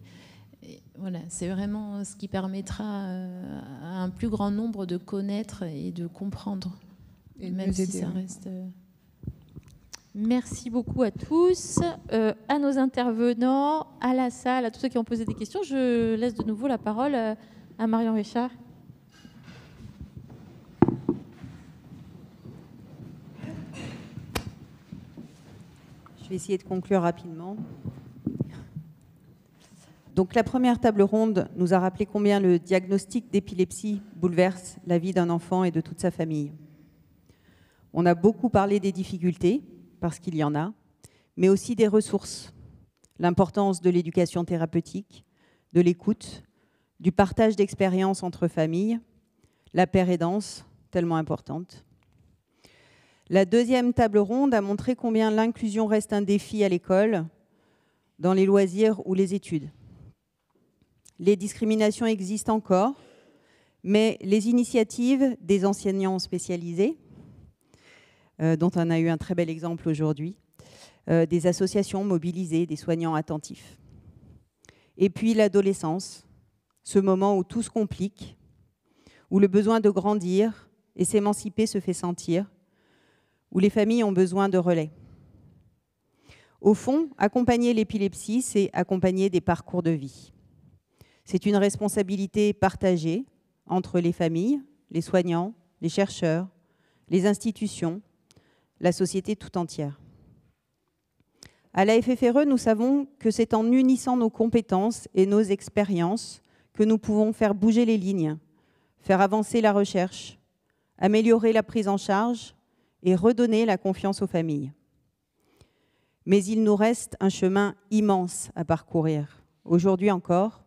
Et voilà, c'est vraiment ce qui permettra à un plus grand nombre de connaître et de comprendre, et même si ça reste... Merci beaucoup à tous, à nos intervenants, à la salle, à tous ceux qui ont posé des questions. Je laisse de nouveau la parole à Marion Richard. Je vais essayer de conclure rapidement. Donc la première table ronde nous a rappelé combien le diagnostic d'épilepsie bouleverse la vie d'un enfant et de toute sa famille. On a beaucoup parlé des difficultés, parce qu'il y en a, mais aussi des ressources, l'importance de l'éducation thérapeutique, de l'écoute, du partage d'expériences entre familles, la pérédance, tellement importante. La deuxième table ronde a montré combien l'inclusion reste un défi à l'école, dans les loisirs ou les études. Les discriminations existent encore, mais les initiatives des enseignants spécialisés, dont on a eu un très bel exemple aujourd'hui, des associations mobilisées, des soignants attentifs. Et puis l'adolescence, ce moment où tout se complique, où le besoin de grandir et s'émanciper se fait sentir, où les familles ont besoin de relais. Au fond, accompagner l'épilepsie, c'est accompagner des parcours de vie. C'est une responsabilité partagée entre les familles, les soignants, les chercheurs, les institutions, la société tout entière. À la FFRE, nous savons que c'est en unissant nos compétences et nos expériences que nous pouvons faire bouger les lignes, faire avancer la recherche, améliorer la prise en charge et redonner la confiance aux familles. Mais il nous reste un chemin immense à parcourir. Aujourd'hui encore,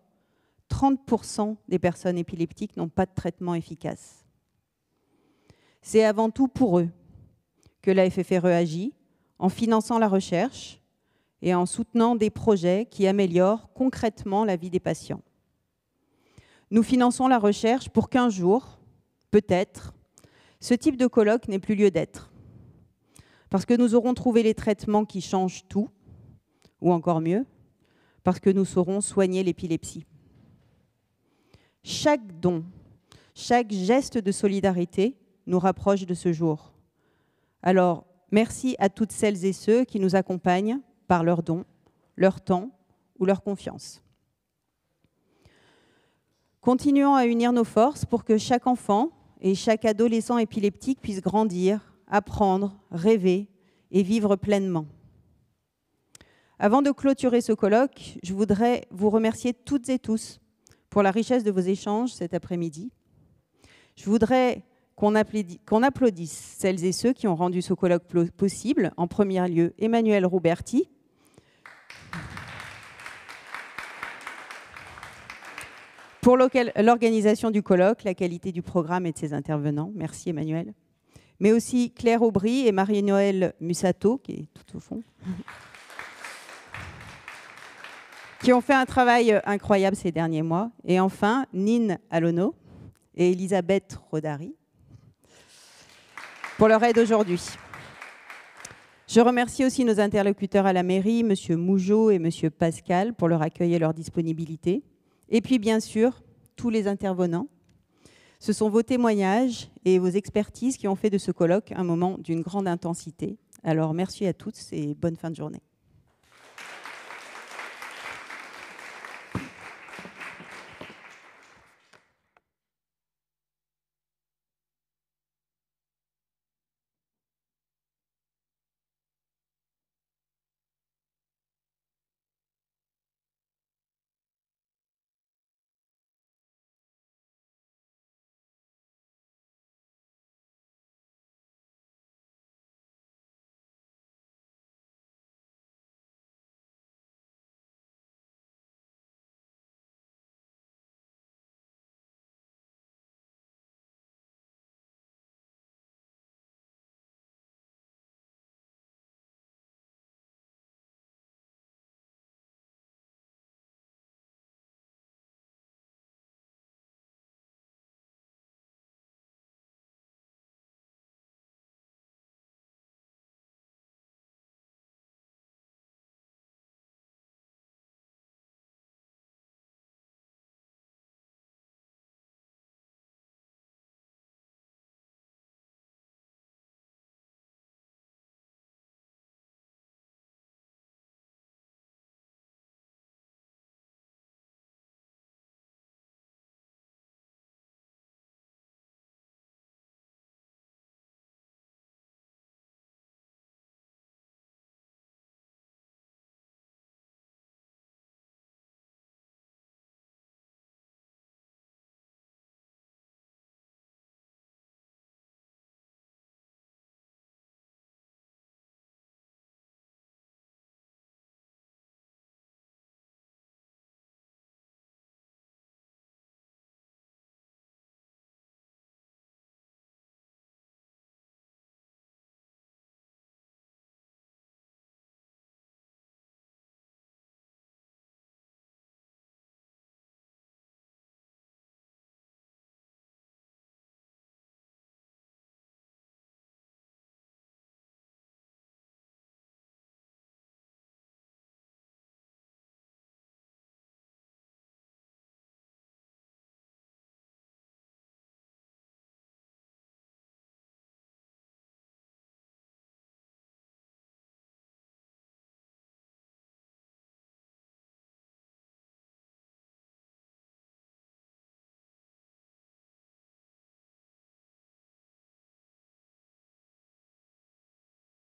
30% des personnes épileptiques n'ont pas de traitement efficace. C'est avant tout pour eux que la FFRE agit, en finançant la recherche et en soutenant des projets qui améliorent concrètement la vie des patients. Nous finançons la recherche pour qu'un jour, peut-être, ce type de colloque n'ait plus lieu d'être. Parce que nous aurons trouvé les traitements qui changent tout, ou encore mieux, parce que nous saurons soigner l'épilepsie. Chaque don, chaque geste de solidarité nous rapproche de ce jour. Alors, merci à toutes celles et ceux qui nous accompagnent par leurs dons, leur temps ou leur confiance. Continuons à unir nos forces pour que chaque enfant et chaque adolescent épileptique puisse grandir, apprendre, rêver et vivre pleinement. Avant de clôturer ce colloque, je voudrais vous remercier toutes et tous pour la richesse de vos échanges cet après-midi. Je voudrais qu'on applaudisse celles et ceux qui ont rendu ce colloque possible. En premier lieu, Emmanuel Rouberti, pour l'organisation du colloque, la qualité du programme et de ses intervenants. Merci Emmanuel. Mais aussi Claire Aubry et Marie-Noëlle Mussato, qui est tout au fond, qui ont fait un travail incroyable ces derniers mois. Et enfin, Nine Alono et Elisabeth Rodari pour leur aide aujourd'hui. Je remercie aussi nos interlocuteurs à la mairie, M. Mougeot et M. Pascal, pour leur accueil et leur disponibilité. Et puis, bien sûr, tous les intervenants. Ce sont vos témoignages et vos expertises qui ont fait de ce colloque un moment d'une grande intensité. Alors, merci à tous et bonne fin de journée.